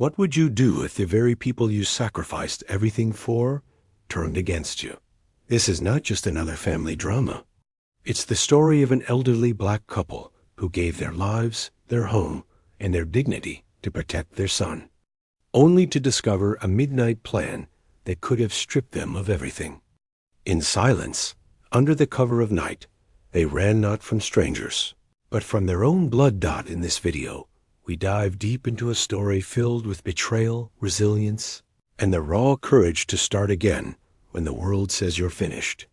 What would you do if the very people you sacrificed everything for turned against you? This is not just another family drama. It's the story of an elderly black couple who gave their lives, their home, and their dignity to protect their son, only to discover a midnight plan that could have stripped them of everything. In silence, under the cover of night, they ran not from strangers, but from their own blood. In this video, we dive deep into a story filled with betrayal, resilience, and the raw courage to start again when the world says you're finished.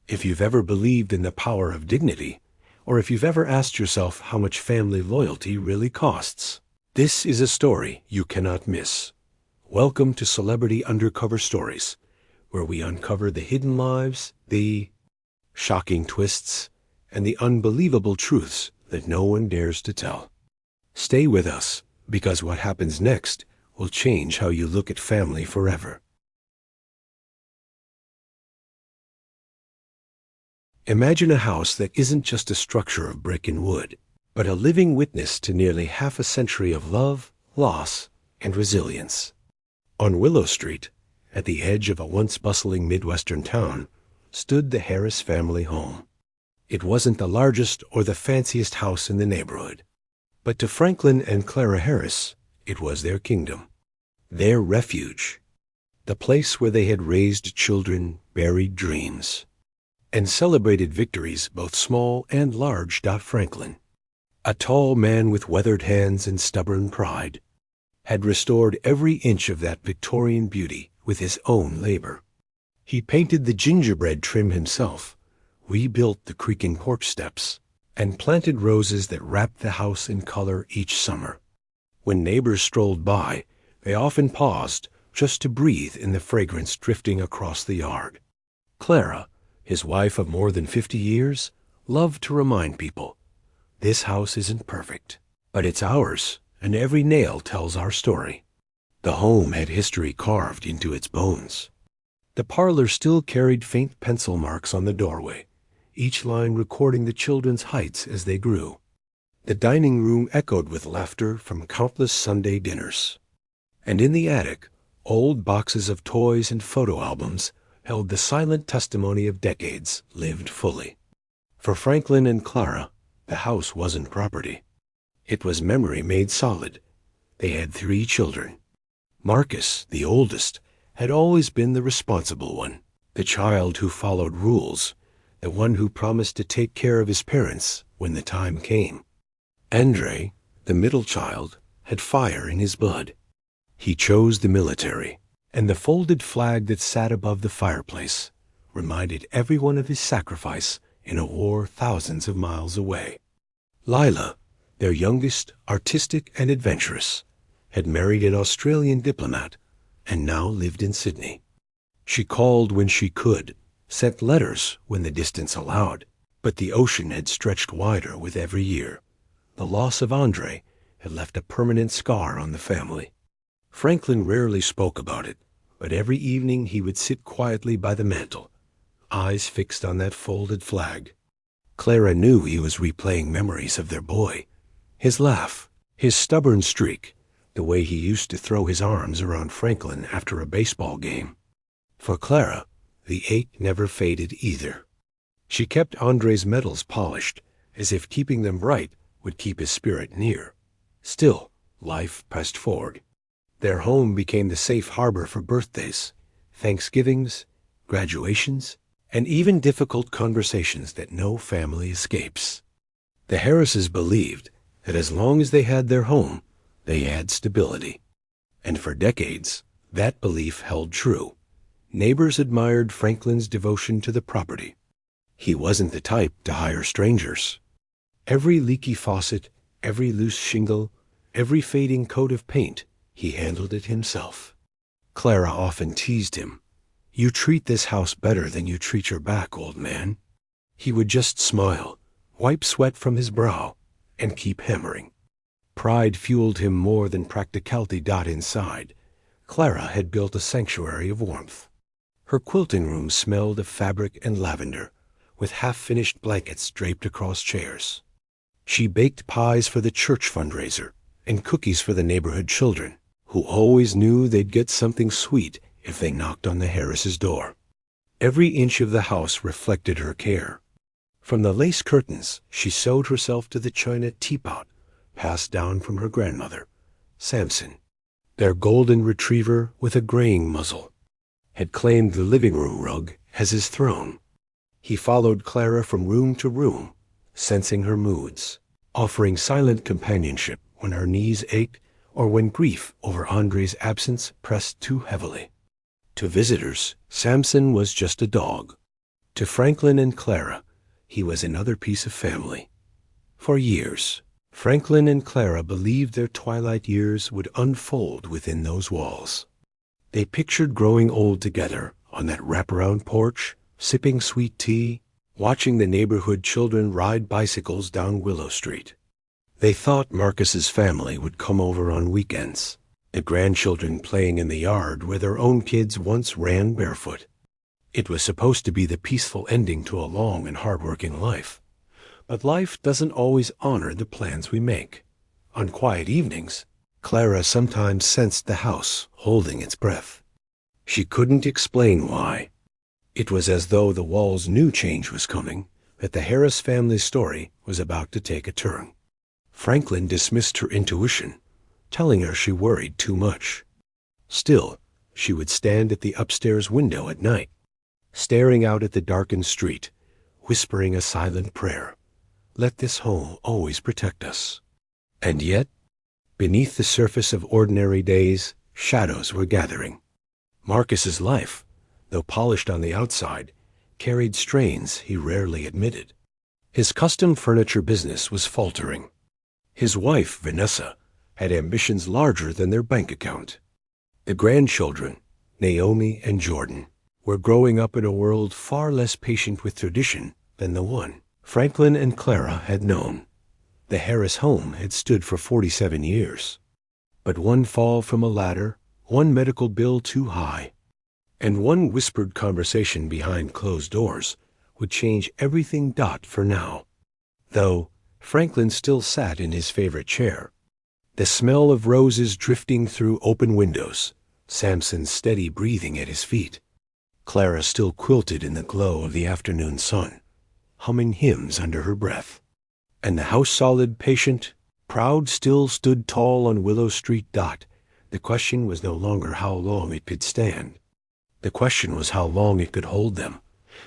If you've ever believed in the power of dignity, or if you've ever asked yourself how much family loyalty really costs, this is a story you cannot miss. Welcome to Celebrity Undercover Stories, where we uncover the hidden lives, the shocking twists, and the unbelievable truths that no one dares to tell. Stay with us, because what happens next will change how you look at family forever. Imagine a house that isn't just a structure of brick and wood, but a living witness to nearly half a century of love, loss, and resilience. On Willow Street, at the edge of a once bustling Midwestern town, stood the Harris family home. It wasn't the largest or the fanciest house in the neighborhood, but to Franklin and Clara Harris, it was their kingdom, their refuge, the place where they had raised children, buried dreams, and celebrated victories both small and large. Franklin, a tall man with weathered hands and stubborn pride, had restored every inch of that Victorian beauty with his own labor. He painted the gingerbread trim himself, rebuilt the creaking porch steps, and planted roses that wrapped the house in color each summer. When neighbors strolled by, they often paused just to breathe in the fragrance drifting across the yard. Clara, his wife of more than 50 years, loved to remind people, this house isn't perfect, but it's ours, and every nail tells our story. The home had history carved into its bones. The parlor still carried faint pencil marks on the doorway, each line recording the children's heights as they grew. The dining room echoed with laughter from countless Sunday dinners. And in the attic, old boxes of toys and photo albums held the silent testimony of decades lived fully. For Franklin and Clara, the house wasn't property. It was memory made solid. They had 3 children. Marcus, the oldest, had always been the responsible one, the child who followed rules, the one who promised to take care of his parents when the time came. Andre, the middle child, had fire in his blood. He chose the military, and the folded flag that sat above the fireplace reminded everyone of his sacrifice in a war thousands of miles away. Lila, their youngest, artistic and adventurous, had married an Australian diplomat and now lived in Sydney. She called when she could, sent letters when the distance allowed, but the ocean had stretched wider with every year. The loss of Andre had left a permanent scar on the family. Franklin rarely spoke about it, but every evening he would sit quietly by the mantel, eyes fixed on that folded flag. Clara knew he was replaying memories of their boy, his laugh, his stubborn streak, the way he used to throw his arms around Franklin after a baseball game. For Clara, the ache never faded either. She kept Andre's medals polished, as if keeping them bright would keep his spirit near. Still, life pressed forward. Their home became the safe harbor for birthdays, Thanksgivings, graduations, and even difficult conversations that no family escapes. The Harrises believed that as long as they had their home, they had stability. And for decades, that belief held true. Neighbors admired Franklin's devotion to the property. He wasn't the type to hire strangers. Every leaky faucet, every loose shingle, every fading coat of paint, he handled it himself. Clara often teased him. "You treat this house better than you treat your back, old man." He would just smile, wipe sweat from his brow, and keep hammering. Pride fueled him more than practicality. Inside, Clara had built a sanctuary of warmth. Her quilting room smelled of fabric and lavender, with half-finished blankets draped across chairs. She baked pies for the church fundraiser and cookies for the neighborhood children, who always knew they'd get something sweet if they knocked on the Harris's door. Every inch of the house reflected her care. From the lace curtains, she sewed herself to the china teapot passed down from her grandmother, Samson. Their golden retriever with a graying muzzle had claimed the living room rug as his throne. He followed Clara from room to room, sensing her moods, offering silent companionship when her knees ached or when grief over Andre's absence pressed too heavily. To visitors, Samson was just a dog. To Franklin and Clara, he was another piece of family. For years, Franklin and Clara believed their twilight years would unfold within those walls. They pictured growing old together on that wraparound porch, sipping sweet tea, watching the neighborhood children ride bicycles down Willow Street. They thought Marcus's family would come over on weekends, the grandchildren playing in the yard where their own kids once ran barefoot. It was supposed to be the peaceful ending to a long and hard-working life. But life doesn't always honor the plans we make. On quiet evenings, Clara sometimes sensed the house holding its breath. She couldn't explain why. It was as though the walls knew change was coming, that the Harris family story was about to take a turn. Franklin dismissed her intuition, telling her she worried too much. Still, she would stand at the upstairs window at night, staring out at the darkened street, whispering a silent prayer. Let this home always protect us. And yet, beneath the surface of ordinary days, shadows were gathering. Marcus's life, though polished on the outside, carried strains he rarely admitted. His custom furniture business was faltering. His wife, Vanessa, had ambitions larger than their bank account. The grandchildren, Naomi and Jordan, were growing up in a world far less patient with tradition than the one Franklin and Clara had known. The Harris home had stood for 47 years. But one fall from a ladder, one medical bill too high, and one whispered conversation behind closed doors would change everything. For now. Though Franklin still sat in his favorite chair, the smell of roses drifting through open windows, Samson's steady breathing at his feet. Clara still quilted in the glow of the afternoon sun, humming hymns under her breath. And the house solid, patient, proud still stood tall on Willow Street. The question was no longer how long it could stand. The question was how long it could hold them,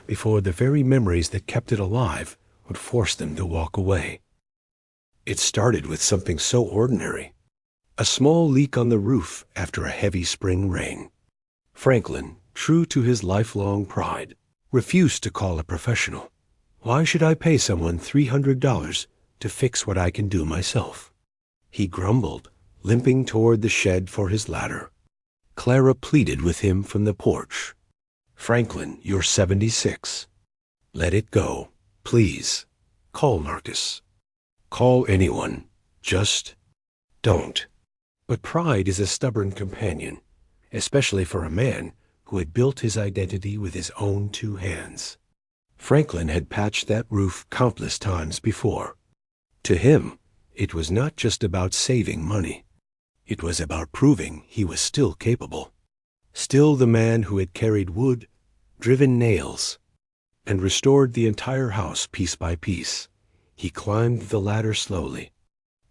before the very memories that kept it alive would force them to walk away. It started with something so ordinary, a small leak on the roof after a heavy spring rain. Franklin, true to his lifelong pride, refused to call a professional. Why should I pay someone $300 to fix what I can do myself? He grumbled, limping toward the shed for his ladder. Clara pleaded with him from the porch. Franklin, you're 76. Let it go, please. Call Marcus. Call anyone. Just don't. But pride is a stubborn companion, especially for a man who had built his identity with his own two hands. Franklin had patched that roof countless times before. To him, it was not just about saving money. It was about proving he was still capable. Still the man who had carried wood, driven nails, and restored the entire house piece by piece. He climbed the ladder slowly,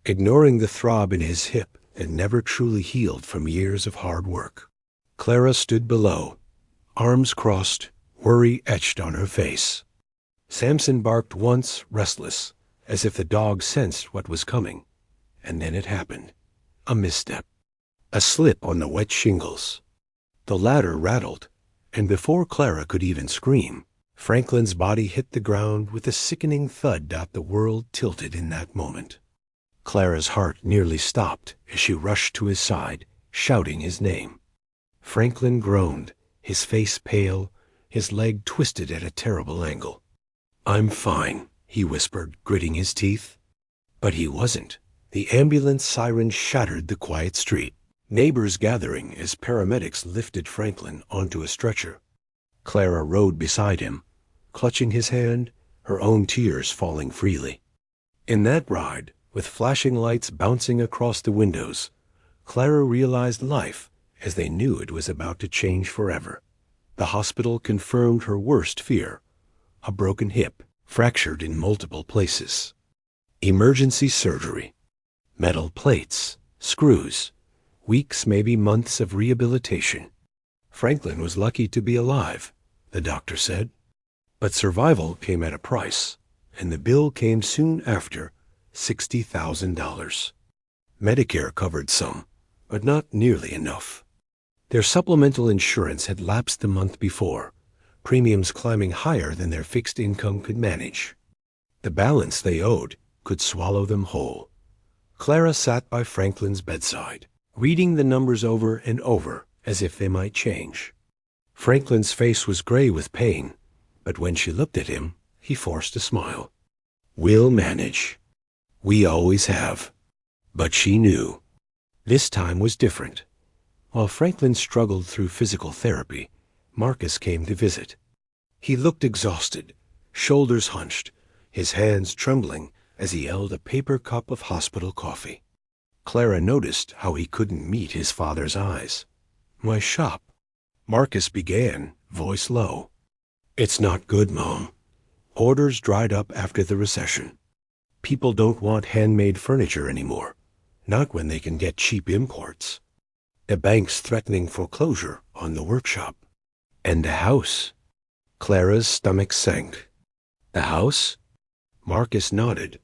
ignoring the throb in his hip that never truly healed from years of hard work. Clara stood below, arms crossed, worry etched on her face. Samson barked once, restless, as if the dog sensed what was coming. And then it happened. A misstep. A slip on the wet shingles. The ladder rattled, and before Clara could even scream, Franklin's body hit the ground with a sickening thud. The world tilted in that moment. Clara's heart nearly stopped as she rushed to his side, shouting his name. Franklin groaned, his face pale, his leg twisted at a terrible angle. I'm fine, he whispered, gritting his teeth. But he wasn't. The ambulance siren shattered the quiet street. Neighbors gathering as paramedics lifted Franklin onto a stretcher. Clara rode beside him, clutching his hand, her own tears falling freely. In that ride, with flashing lights bouncing across the windows, Clara realized life as they knew it was about to change forever. The hospital confirmed her worst fear, a broken hip, fractured in multiple places. Emergency surgery, metal plates, screws, weeks, maybe months of rehabilitation. Franklin was lucky to be alive, the doctor said. But survival came at a price, and the bill came soon after, $60,000. Medicare covered some, but not nearly enough. Their supplemental insurance had lapsed the month before, premiums climbing higher than their fixed income could manage. The balance they owed could swallow them whole. Clara sat by Franklin's bedside, reading the numbers over and over as if they might change. Franklin's face was gray with pain, but when she looked at him, he forced a smile. "We'll manage. We always have." But she knew. This time was different. While Franklin struggled through physical therapy, Marcus came to visit. He looked exhausted, shoulders hunched, his hands trembling as he held a paper cup of hospital coffee. Clara noticed how he couldn't meet his father's eyes. "My shop," Marcus began, voice low. "It's not good, Mom. Orders dried up after the recession. People don't want handmade furniture anymore, not when they can get cheap imports. The bank's threatening foreclosure on the workshop. And the house." Clara's stomach sank. "The house?" Marcus nodded.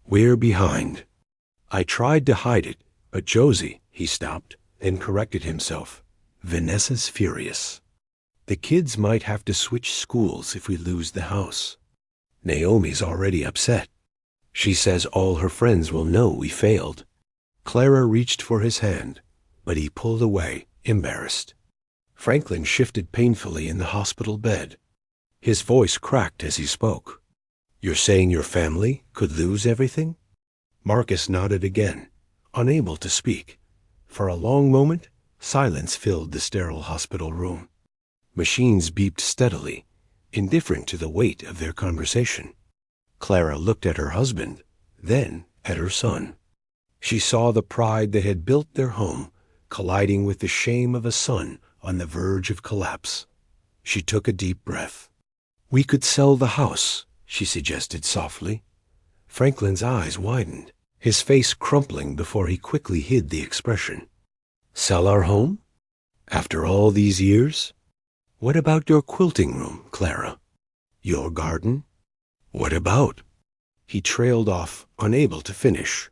"We're behind. I tried to hide it, but Josie," he stopped, then corrected himself. "Vanessa's furious. The kids might have to switch schools if we lose the house. Naomi's already upset. She says all her friends will know we failed." Clara reached for his hand, but he pulled away, embarrassed. Franklin shifted painfully in the hospital bed. His voice cracked as he spoke. "You're saying your family could lose everything?" Marcus nodded again, unable to speak. For a long moment, silence filled the sterile hospital room. Machines beeped steadily, indifferent to the weight of their conversation. Clara looked at her husband, then at her son. She saw the pride that had built their home colliding with the shame of a son on the verge of collapse. She took a deep breath. "We could sell the house," she suggested softly. Franklin's eyes widened, his face crumpling before he quickly hid the expression. "Sell our home? After all these years? What about your quilting room, Clara? Your garden? What about?" He trailed off, unable to finish.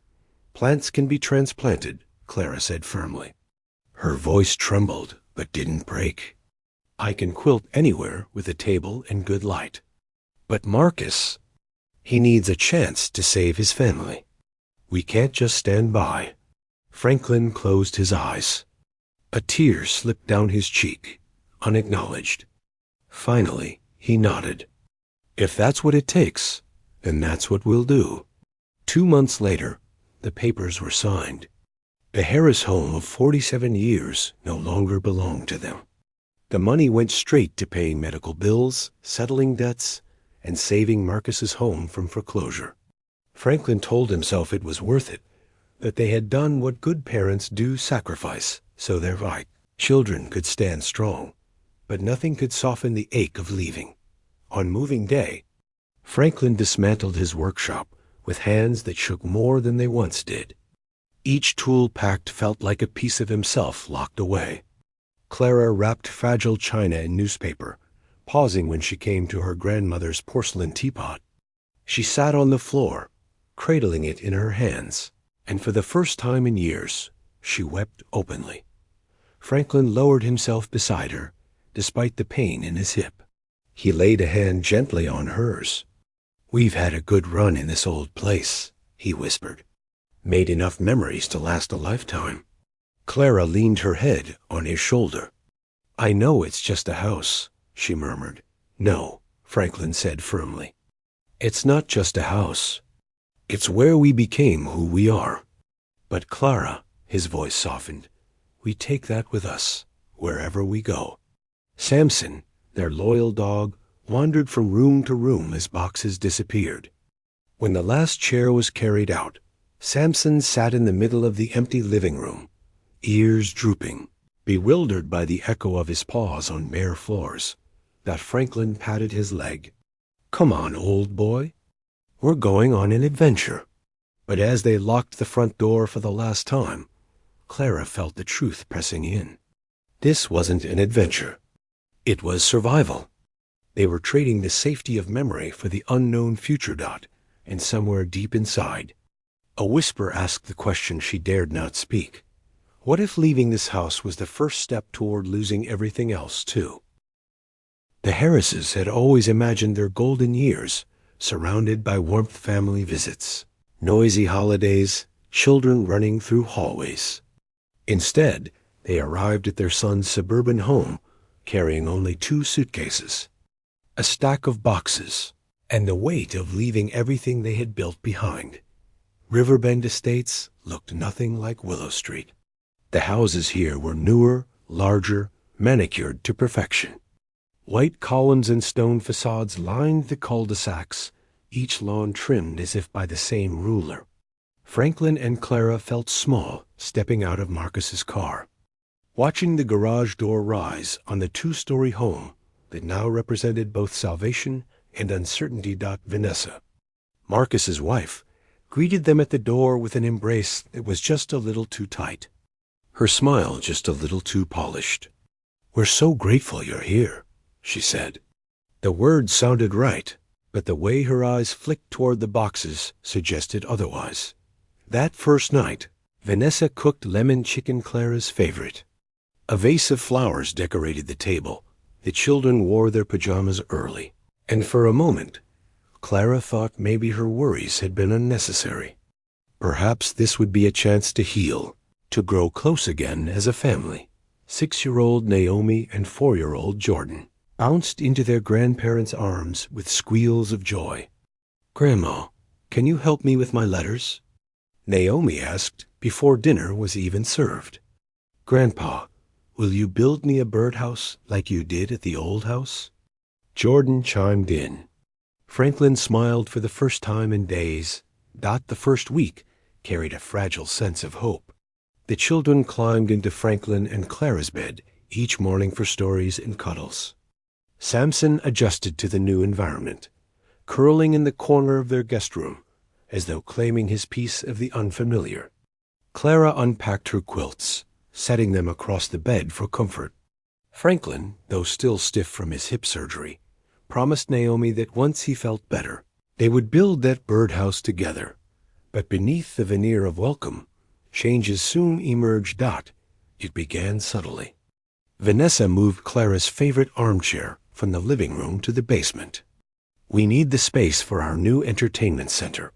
"Plants can be transplanted," Clara said firmly. Her voice trembled, but didn't break. "I can quilt anywhere with a table and good light. But Marcus, he needs a chance to save his family. We can't just stand by." Franklin closed his eyes. A tear slipped down his cheek, unacknowledged. Finally, he nodded. "If that's what it takes, then that's what we'll do." 2 months later, the papers were signed. The Harris home of 47 years no longer belonged to them. The money went straight to paying medical bills, settling debts, and saving Marcus's home from foreclosure. Franklin told himself it was worth it, that they had done what good parents do, sacrifice, so their children could stand strong. But nothing could soften the ache of leaving. On moving day, Franklin dismantled his workshop with hands that shook more than they once did. Each tool packed felt like a piece of himself locked away. Clara wrapped fragile china in newspaper, pausing when she came to her grandmother's porcelain teapot. She sat on the floor, cradling it in her hands, and for the first time in years, she wept openly. Franklin lowered himself beside her, despite the pain in his hip. He laid a hand gently on hers. "We've had a good run in this old place," he whispered. "Made enough memories to last a lifetime." Clara leaned her head on his shoulder. "I know it's just a house," she murmured. "No," Franklin said firmly. "It's not just a house. It's where we became who we are. But Clara," his voice softened, "we take that with us, wherever we go." Samson, their loyal dog, wandered from room to room as boxes disappeared. When the last chair was carried out, Samson sat in the middle of the empty living room, ears drooping, bewildered by the echo of his paws on bare floors, that Franklin patted his leg. "Come on, old boy. We're going on an adventure." But as they locked the front door for the last time, Clara felt the truth pressing in. This wasn't an adventure. It was survival. They were trading the safety of memory for the unknown future. And somewhere deep inside, a whisper asked the question she dared not speak. What if leaving this house was the first step toward losing everything else, too? The Harrises had always imagined their golden years surrounded by warmth family visits, noisy holidays, children running through hallways. Instead, they arrived at their son's suburban home carrying only 2 suitcases, a stack of boxes, and the weight of leaving everything they had built behind. Riverbend Estates looked nothing like Willow Street. The houses here were newer, larger, manicured to perfection. White columns and stone facades lined the cul-de-sacs, each lawn trimmed as if by the same ruler. Franklin and Clara felt small stepping out of Marcus's car, watching the garage door rise on the 2-story home that now represented both salvation and uncertainty. Vanessa, Marcus's wife, greeted them at the door with an embrace that was just a little too tight, her smile just a little too polished. "We're so grateful you're here," she said. The words sounded right, but the way her eyes flicked toward the boxes suggested otherwise. That first night, Vanessa cooked lemon chicken, Clara's favorite. A vase of flowers decorated the table. The children wore their pajamas early, and for a moment, Clara thought maybe her worries had been unnecessary. Perhaps this would be a chance to heal, to grow close again as a family. 6-year-old Naomi and 4-year-old Jordan bounced into their grandparents' arms with squeals of joy. "Grandma, can you help me with my letters?" Naomi asked before dinner was even served. "Grandpa, will you build me a birdhouse like you did at the old house?" Jordan chimed in. Franklin smiled for the first time in days. The first week carried a fragile sense of hope. The children climbed into Franklin and Clara's bed each morning for stories and cuddles. Samson adjusted to the new environment, curling in the corner of their guest room, as though claiming his piece of the unfamiliar. Clara unpacked her quilts, setting them across the bed for comfort. Franklin, though still stiff from his hip surgery, promised Naomi that once he felt better, they would build that birdhouse together. But beneath the veneer of welcome, changes soon emerged. It began subtly. Vanessa moved Clara's favorite armchair from the living room to the basement. "We need the space for our new entertainment center,"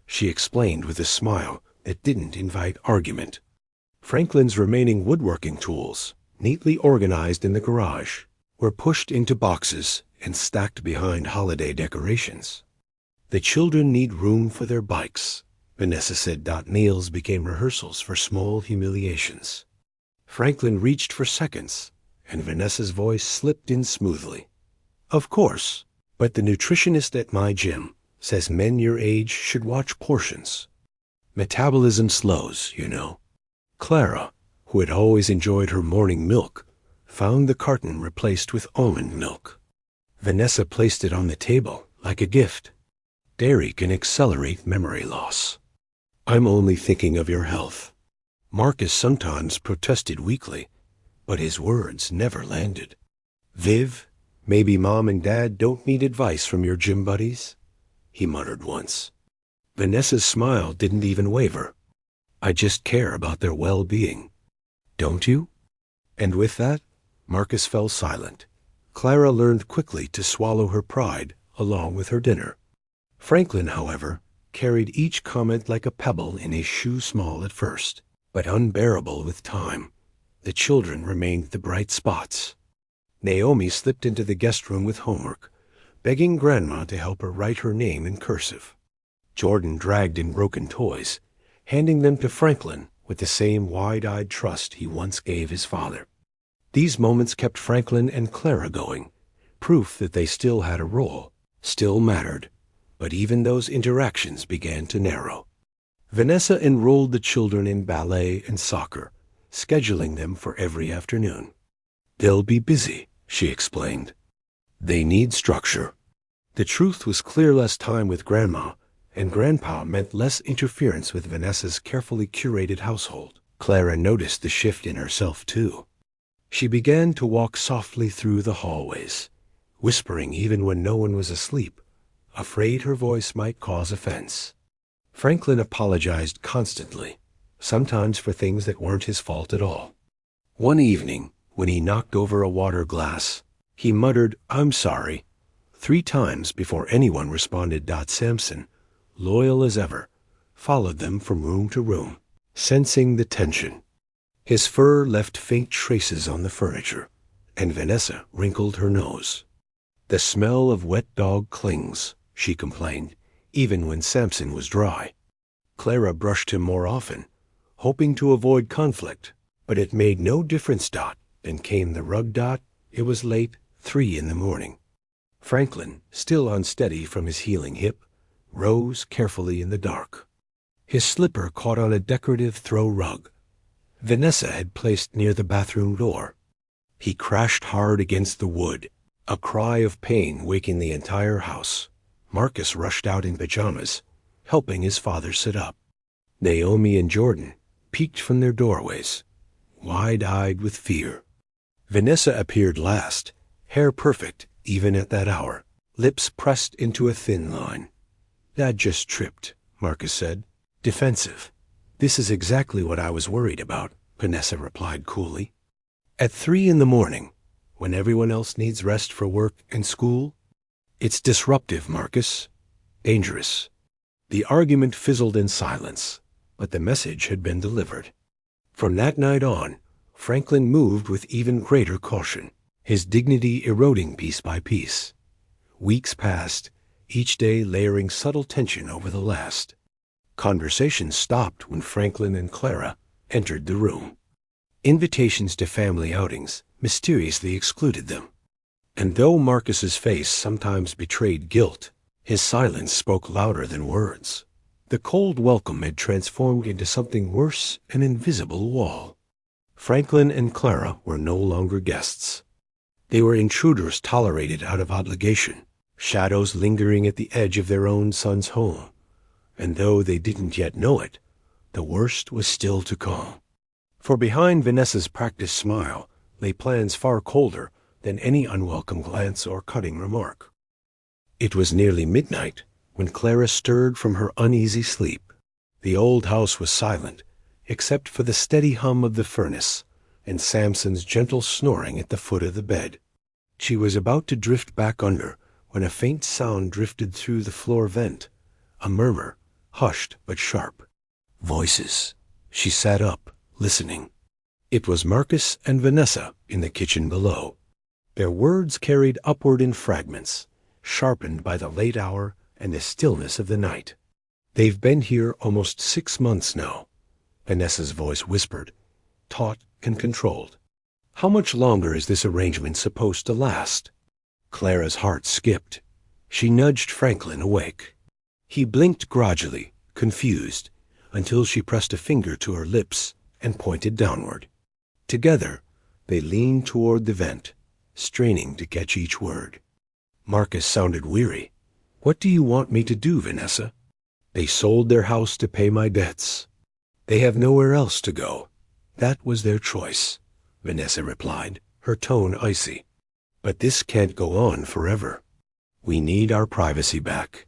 she explained with a smile that didn't invite argument. Franklin's remaining woodworking tools, neatly organized in the garage, were pushed into boxes and stacked behind holiday decorations. "The children need room for their bikes," Vanessa said. Meals became rehearsals for small humiliations. Franklin reached for seconds, and Vanessa's voice slipped in smoothly. "Of course, but the nutritionist at my gym says men your age should watch portions. Metabolism slows, you know." Clara, who had always enjoyed her morning milk, found the carton replaced with almond milk. Vanessa placed it on the table like a gift. "Dairy can accelerate memory loss." "I'm only thinking of your health." Marcus sometimes protested weakly, but his words never landed. "Viv, maybe Mom and Dad don't need advice from your gym buddies," he muttered once. Vanessa's smile didn't even waver. "I just care about their well-being." "Don't you?" And with that, Marcus fell silent. Clara learned quickly to swallow her pride along with her dinner. Franklin, however, carried each comment like a pebble in his shoe, small at first, but unbearable with time. The children remained the bright spots. Naomi slipped into the guest room with homework, begging Grandma to help her write her name in cursive. Jordan dragged in broken toys, handing them to Franklin with the same wide-eyed trust he once gave his father. These moments kept Franklin and Clara going, proof that they still had a role, still mattered. But even those interactions began to narrow. Vanessa enrolled the children in ballet and soccer, scheduling them for every afternoon. "They'll be busy," she explained. "They need structure." The truth was clear: less time with Grandma and Grandpa meant less interference with Vanessa's carefully curated household. Clara noticed the shift in herself, too. She began to walk softly through the hallways, whispering even when no one was asleep, afraid her voice might cause offense. Franklin apologized constantly, sometimes for things that weren't his fault at all. One evening, when he knocked over a water glass, he muttered, "I'm sorry," 3 times before anyone responded. Samson, loyal as ever, followed them from room to room, sensing the tension. His fur left faint traces on the furniture, and Vanessa wrinkled her nose. "The smell of wet dog clings," she complained, even when Samson was dry. Clara brushed him more often, hoping to avoid conflict, but it made no difference. Then came the rug. It was late, 3 in the morning. Franklin, still unsteady from his healing hip, rose carefully in the dark. His slipper caught on a decorative throw rug Vanessa had placed near the bathroom door. He crashed hard against the wood, a cry of pain waking the entire house. Marcus rushed out in pajamas, helping his father sit up. Naomi and Jordan peeked from their doorways, wide-eyed with fear. Vanessa appeared last, hair perfect even at that hour, lips pressed into a thin line. "Dad just tripped," Marcus said, defensive. "This is exactly what I was worried about," Vanessa replied coolly. At 3 in the morning, when everyone else needs rest for work and school, it's disruptive, Marcus. Dangerous. The argument fizzled in silence, but the message had been delivered. From that night on, Franklin moved with even greater caution, his dignity eroding piece by piece. Weeks passed, each day layering subtle tension over the last. Conversation stopped when Franklin and Clara entered the room. Invitations to family outings mysteriously excluded them. And though Marcus's face sometimes betrayed guilt, his silence spoke louder than words. The cold welcome had transformed into something worse, an invisible wall. Franklin and Clara were no longer guests. They were intruders tolerated out of obligation, shadows lingering at the edge of their own son's home. And though they didn't yet know it, the worst was still to come. For behind Vanessa's practiced smile lay plans far colder than any unwelcome glance or cutting remark. It was nearly midnight when Clara stirred from her uneasy sleep. The old house was silent, except for the steady hum of the furnace and Samson's gentle snoring at the foot of the bed. She was about to drift back under when a faint sound drifted through the floor vent, a murmur, hushed but sharp. Voices. She sat up, listening. It was Marcus and Vanessa in the kitchen below. Their words carried upward in fragments, sharpened by the late hour and the stillness of the night. "They've been here almost 6 months now," Vanessa's voice whispered, taut and controlled. "How much longer is this arrangement supposed to last?" Clara's heart skipped. She nudged Franklin awake. He blinked gradually, confused, until she pressed a finger to her lips and pointed downward. Together, they leaned toward the vent, straining to catch each word. Marcus sounded weary. "What do you want me to do, Vanessa?" "They sold their house to pay my debts. They have nowhere else to go. That was their choice," Vanessa replied, her tone icy. "But this can't go on forever. We need our privacy back.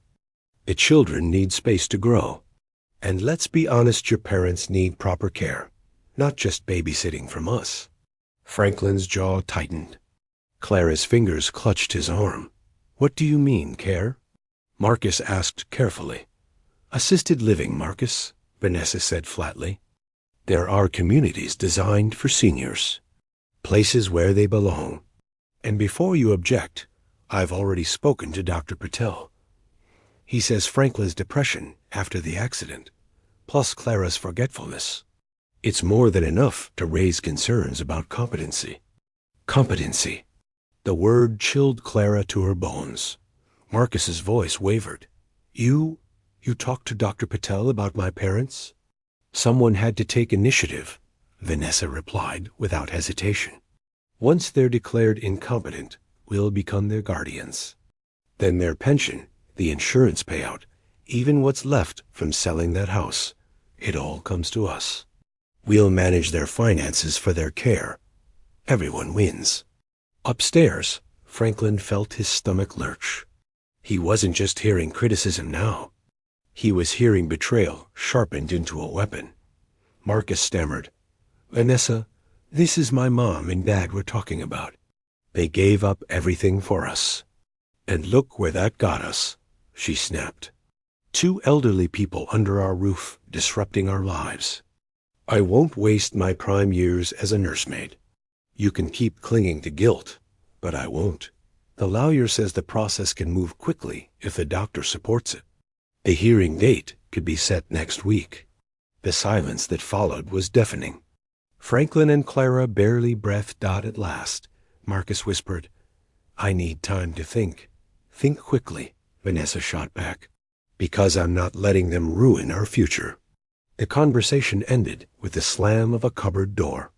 The children need space to grow. And let's be honest, your parents need proper care, not just babysitting from us." Franklin's jaw tightened. Clara's fingers clutched his arm. "What do you mean, care?" Marcus asked carefully. "Assisted living, Marcus," Vanessa said flatly. "There are communities designed for seniors, places where they belong. And before you object, I've already spoken to Dr. Patel. He says Franklin's depression after the accident, plus Clara's forgetfulness, it's more than enough to raise concerns about competency." Competency. The word chilled Clara to her bones. Marcus's voice wavered. You talked to Dr. Patel about my parents?" "Someone had to take initiative. Vanessa replied without hesitation. Once they're declared incompetent, we'll become their guardians. Then their pension, the insurance payout, even what's left from selling that house, it all comes to us. We'll manage their finances for their care. Everyone wins. Upstairs, Franklin felt his stomach lurch. He wasn't just hearing criticism now. He was hearing betrayal sharpened into a weapon. Marcus stammered, "Vanessa, this is my mom and dad we're talking about. They gave up everything for us. And look where that got us," she snapped. "Two elderly people under our roof, disrupting our lives. I won't waste my prime years as a nursemaid. You can keep clinging to guilt, but I won't. The lawyer says the process can move quickly if the doctor supports it. The hearing date could be set next week." The silence that followed was deafening. Franklin and Clara barely breathed out at last. Marcus whispered, "I need time to think." "Think quickly," Vanessa shot back, "because I'm not letting them ruin our future." The conversation ended with the slam of a cupboard door.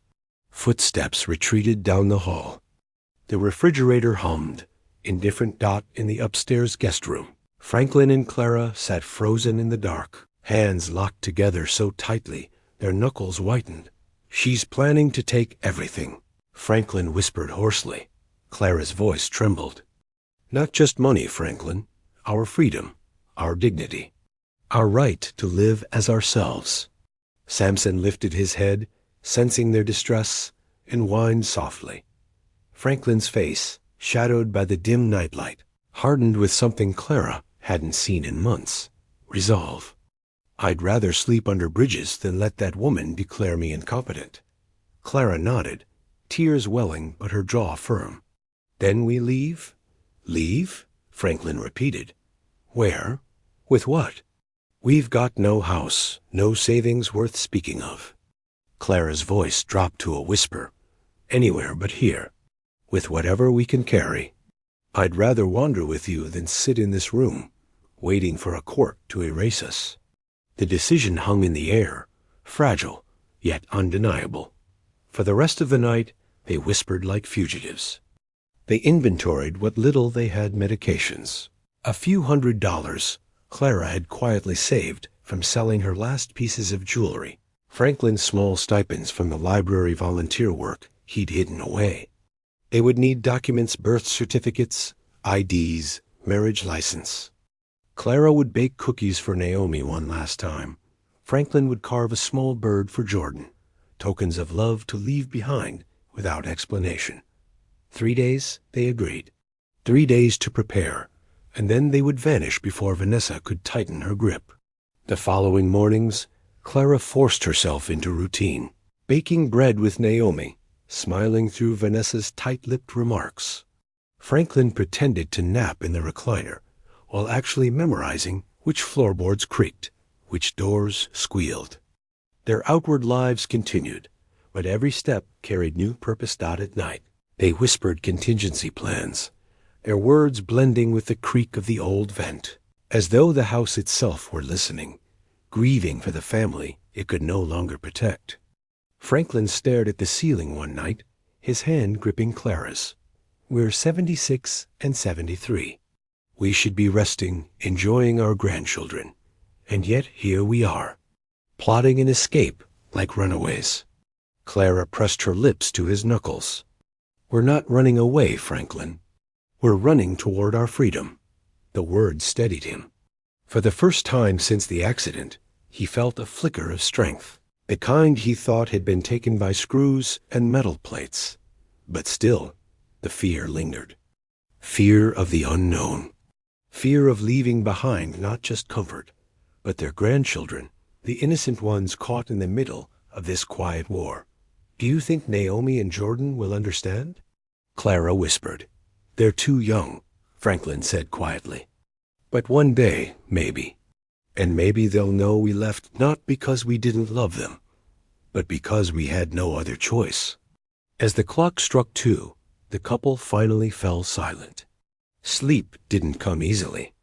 Footsteps retreated down the hall. The refrigerator hummed, indifferent dot in the upstairs guest room. Franklin and Clara sat frozen in the dark, hands locked together so tightly their knuckles whitened. "She's planning to take everything," Franklin whispered hoarsely. Clara's voice trembled. "Not just money, Franklin. Our freedom, our dignity, our right to live as ourselves." Samson lifted his head, sensing their distress, and whined softly. Franklin's face, shadowed by the dim nightlight, hardened with something Clara hadn't seen in months. Resolve. "I'd rather sleep under bridges than let that woman declare me incompetent." Clara nodded, tears welling but her jaw firm. "Then we leave?" "Leave?" Franklin repeated. "Where? With what?" "We've got no house, no savings worth speaking of." Clara's voice dropped to a whisper. "Anywhere but here, with whatever we can carry. I'd rather wander with you than sit in this room, waiting for a court to erase us." The decision hung in the air, fragile, yet undeniable. For the rest of the night, they whispered like fugitives. They inventoried what little they had medications. A few $100 Clara had quietly saved from selling her last pieces of jewelry. Franklin's small stipends from the library volunteer work he'd hidden away. They would need documents, birth certificates, IDs, marriage license. Clara would bake cookies for Naomi one last time. Franklin would carve a small bird for Jordan, tokens of love to leave behind without explanation. 3 days, they agreed. 3 days to prepare, and then they would vanish before Vanessa could tighten her grip. The following mornings, Clara forced herself into routine, baking bread with Naomi, smiling through Vanessa's tight-lipped remarks. Franklin pretended to nap in the recliner, while actually memorizing which floorboards creaked, which doors squealed. Their outward lives continued, but every step carried new purpose. At night, they whispered contingency plans, their words blending with the creak of the old vent, as though the house itself were listening, grieving for the family it could no longer protect. Franklin stared at the ceiling one night, his hand gripping Clara's. "We're 76 and 73. We should be resting, enjoying our grandchildren. And yet here we are, plotting an escape like runaways." Clara pressed her lips to his knuckles. "We're not running away, Franklin. We're running toward our freedom." The words steadied him. For the first time since the accident, he felt a flicker of strength, the kind he thought had been taken by screws and metal plates. But still, the fear lingered. Fear of the unknown. Fear of leaving behind not just comfort, but their grandchildren, the innocent ones caught in the middle of this quiet war. "Do you think Naomi and Jordan will understand?" Clara whispered. "They're too young," Franklin said quietly. "But one day, maybe. And maybe they'll know we left not because we didn't love them, but because we had no other choice." As the clock struck 2, the couple finally fell silent. Sleep didn't come easily.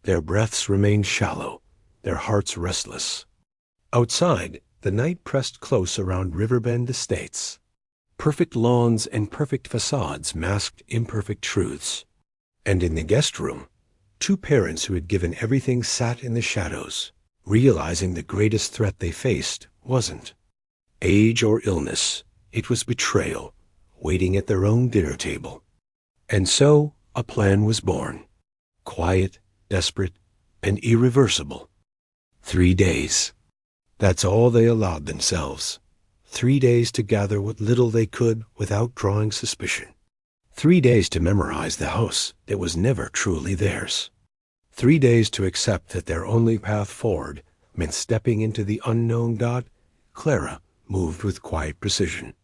Their breaths remained shallow, their hearts restless. Outside, The night pressed close around Riverbend Estates. Perfect lawns and perfect facades masked imperfect truths. And in the guest room, two parents who had given everything sat in the shadows, realizing the greatest threat they faced wasn't age or illness. It was betrayal, waiting at their own dinner table. And so a plan was born. Quiet, desperate, and irreversible. 3 days. That's all they allowed themselves. 3 days to gather what little they could without drawing suspicion. 3 days to memorize the house that was never truly theirs. 3 days to accept that their only path forward meant stepping into the unknown. Clara moved with quiet precision.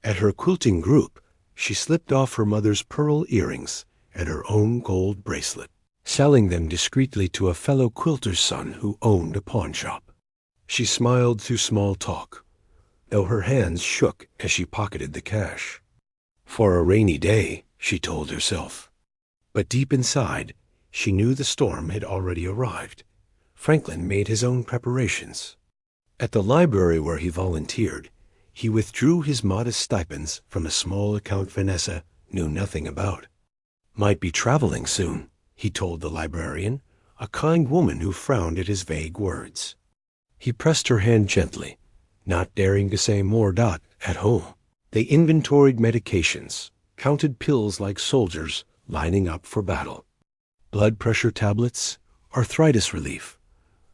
At her quilting group, she slipped off her mother's pearl earrings and her own gold bracelet, selling them discreetly to a fellow quilter's son who owned a pawn shop. She smiled through small talk, though her hands shook as she pocketed the cash. For a rainy day, she told herself. But deep inside, she knew the storm had already arrived. Franklin made his own preparations. At the library where he volunteered, he withdrew his modest stipends from a small account Vanessa knew nothing about. Might be traveling soon, he told the librarian, a kind woman who frowned at his vague words. He pressed her hand gently, not daring to say more. At home, they inventoried medications, counted pills like soldiers lining up for battle. Blood pressure tablets, arthritis relief,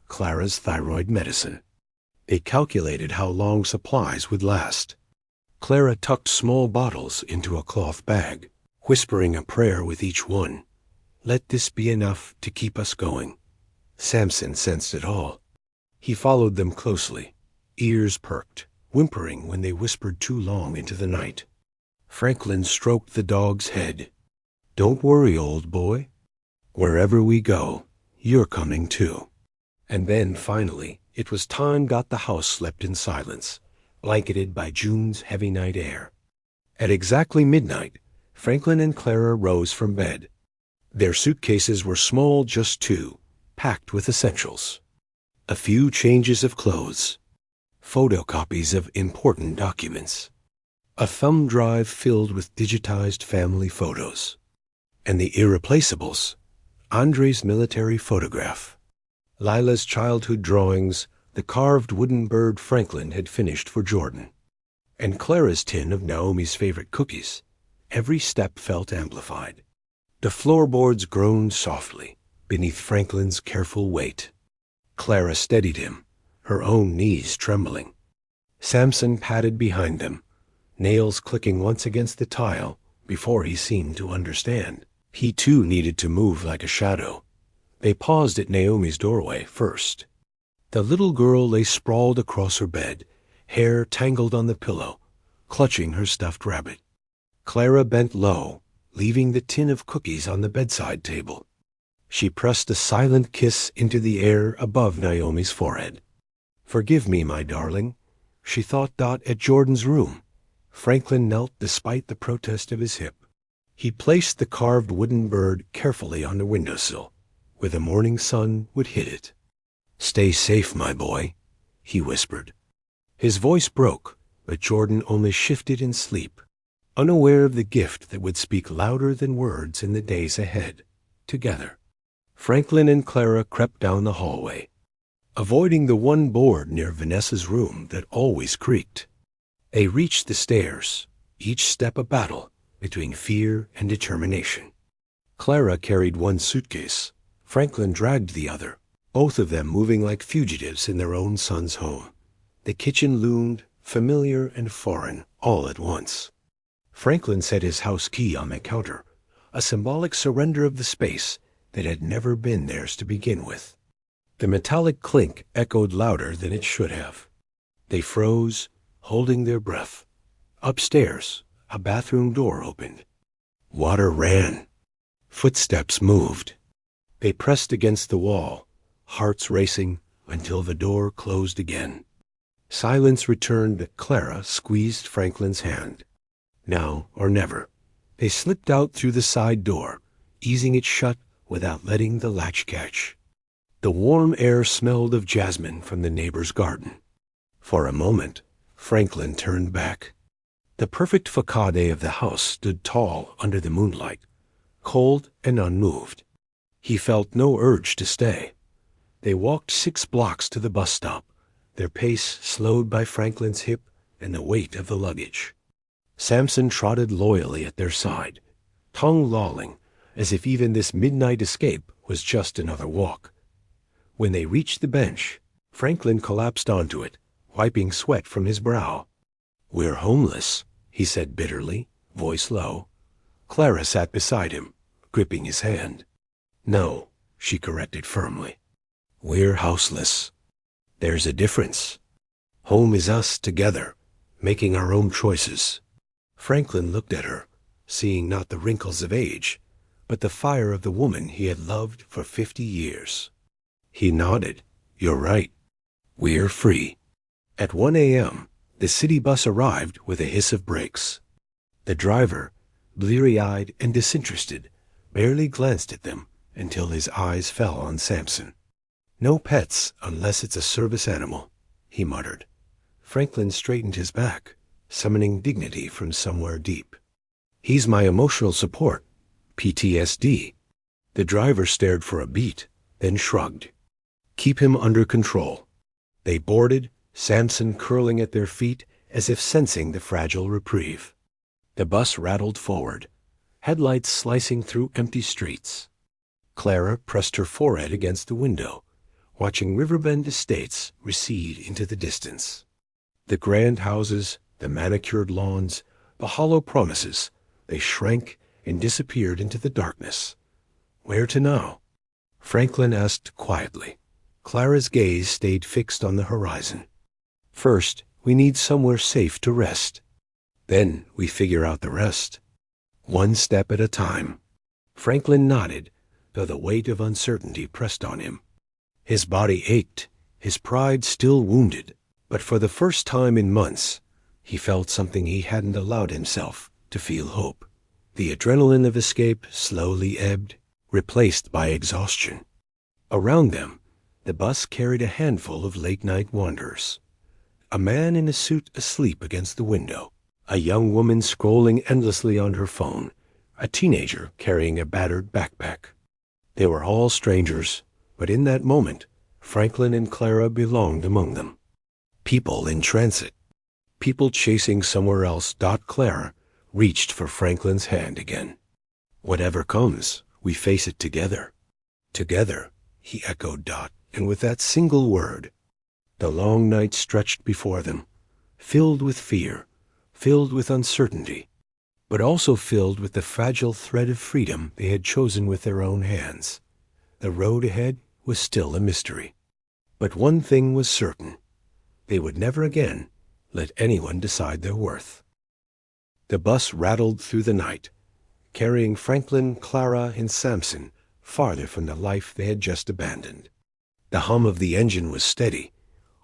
Clara's thyroid medicine. They calculated how long supplies would last. Clara tucked small bottles into a cloth bag, whispering a prayer with each one. Let this be enough to keep us going. Samson sensed it all. He followed them closely, ears perked, whimpering when they whispered too long into the night. Franklin stroked the dog's head. Don't worry, old boy. Wherever we go, you're coming too. And then, finally, it was time. The house slept in silence, blanketed by June's heavy night air. At exactly midnight, Franklin and Clara rose from bed. Their suitcases were small, just two, packed with essentials. A few changes of clothes, photocopies of important documents, a thumb drive filled with digitized family photos, and the irreplaceables, Andre's military photograph, Lila's childhood drawings, the carved wooden bird Franklin had finished for Jordan, and Clara's tin of Naomi's favorite cookies. Every step felt amplified. The floorboards groaned softly beneath Franklin's careful weight. Clara steadied him, her own knees trembling. Samson padded behind them, nails clicking once against the tile before he seemed to understand. He too needed to move like a shadow. They paused at Naomi's doorway first. The little girl lay sprawled across her bed, hair tangled on the pillow, clutching her stuffed rabbit. Clara bent low, leaving the tin of cookies on the bedside table. She pressed a silent kiss into the air above Naomi's forehead. Forgive me, my darling, she thought. At Jordan's room, Franklin knelt despite the protest of his hip. He placed the carved wooden bird carefully on the windowsill, where the morning sun would hit it. Stay safe, my boy, he whispered. His voice broke, but Jordan only shifted in sleep, unaware of the gift that would speak louder than words in the days ahead. Together, Franklin and Clara crept down the hallway, avoiding the one board near Vanessa's room that always creaked. They reached the stairs, each step a battle between fear and determination. Clara carried one suitcase. Franklin dragged the other, both of them moving like fugitives in their own son's home. The kitchen loomed, familiar and foreign, all at once. Franklin set his house key on the counter, a symbolic surrender of the space that had never been theirs to begin with. The metallic clink echoed louder than it should have. They froze, holding their breath. Upstairs, a bathroom door opened. Water ran. Footsteps moved. They pressed against the wall, hearts racing, until the door closed again. Silence returned. Clara squeezed Franklin's hand. Now or never. They slipped out through the side door, easing it shut without letting the latch catch. The warm air smelled of jasmine from the neighbor's garden. For a moment, Franklin turned back. The perfect facade of the house stood tall under the moonlight, cold and unmoved. He felt no urge to stay. They walked 6 blocks to the bus stop, their pace slowed by Franklin's hip and the weight of the luggage. Samson trotted loyally at their side, tongue lolling, as if even this midnight escape was just another walk. When they reached the bench, Franklin collapsed onto it, wiping sweat from his brow. "We're homeless," he said bitterly, voice low. Clara sat beside him, gripping his hand. "No," she corrected firmly. "We're houseless. There's a difference. Home is us together, making our own choices." Franklin looked at her, seeing not the wrinkles of age, but the fire of the woman he had loved for 50 years. He nodded. "You're right. We're free." At 1 a.m., the city bus arrived with a hiss of brakes. The driver, bleary-eyed and disinterested, barely glanced at them until his eyes fell on Samson. "No pets unless it's a service animal," he muttered. Franklin straightened his back, summoning dignity from somewhere deep. "He's my emotional support, PTSD." The driver stared for a beat, then shrugged. "Keep him under control." They boarded, Samson curling at their feet as if sensing the fragile reprieve. The bus rattled forward, headlights slicing through empty streets. Clara pressed her forehead against the window, watching Riverbend estates recede into the distance. The grand houses, the manicured lawns, the hollow promises, they shrank and disappeared into the darkness. Where to now? Franklin asked quietly. Clara's gaze stayed fixed on the horizon. "First, we need somewhere safe to rest. Then we figure out the rest. One step at a time." Franklin nodded, though the weight of uncertainty pressed on him. His body ached, his pride still wounded, but for the first time in months, he felt something he hadn't allowed himself to feel: hope. The adrenaline of escape slowly ebbed, replaced by exhaustion. Around them, the bus carried a handful of late-night wanderers. A man in a suit asleep against the window, a young woman scrolling endlessly on her phone, a teenager carrying a battered backpack. They were all strangers, but in that moment, Franklin and Clara belonged among them. People in transit. People chasing somewhere else. Clara reached for Franklin's hand again. "Whatever comes, we face it together." "Together," he echoed. And with that single word, the long night stretched before them, filled with fear, filled with uncertainty, but also filled with the fragile thread of freedom they had chosen with their own hands. The road ahead was still a mystery. But one thing was certain: they would never again let anyone decide their worth. The bus rattled through the night, carrying Franklin, Clara, and Samson farther from the life they had just abandoned. The hum of the engine was steady,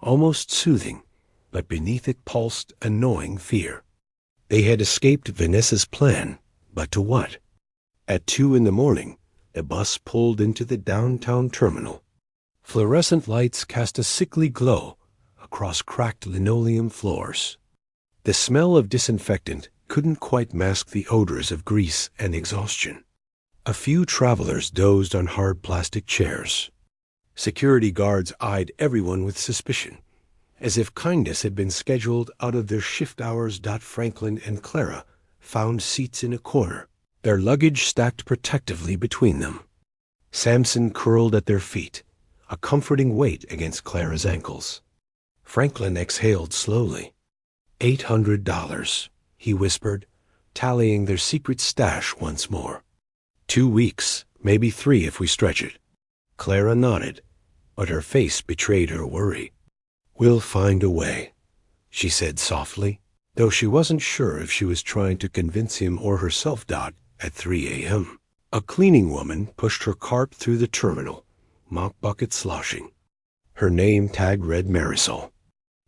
almost soothing, but beneath it pulsed a gnawing fear. They had escaped Vanessa's plan, but to what? At 2 a.m, the bus pulled into the downtown terminal. Fluorescent lights cast a sickly glow across cracked linoleum floors. The smell of disinfectant couldn't quite mask the odors of grease and exhaustion. A few travelers dozed on hard plastic chairs. Security guards eyed everyone with suspicion, as if kindness had been scheduled out of their shift hours. Franklin and Clara found seats in a corner, their luggage stacked protectively between them. Samson curled at their feet, a comforting weight against Clara's ankles. Franklin exhaled slowly. $800, he whispered, tallying their secret stash once more. 2 weeks, maybe 3 if we stretch it. Clara nodded, but her face betrayed her worry. "We'll find a way," she said softly, though she wasn't sure if she was trying to convince him or herself. At 3 a.m., a cleaning woman pushed her cart through the terminal, mop bucket sloshing. Her name tag read Marisol.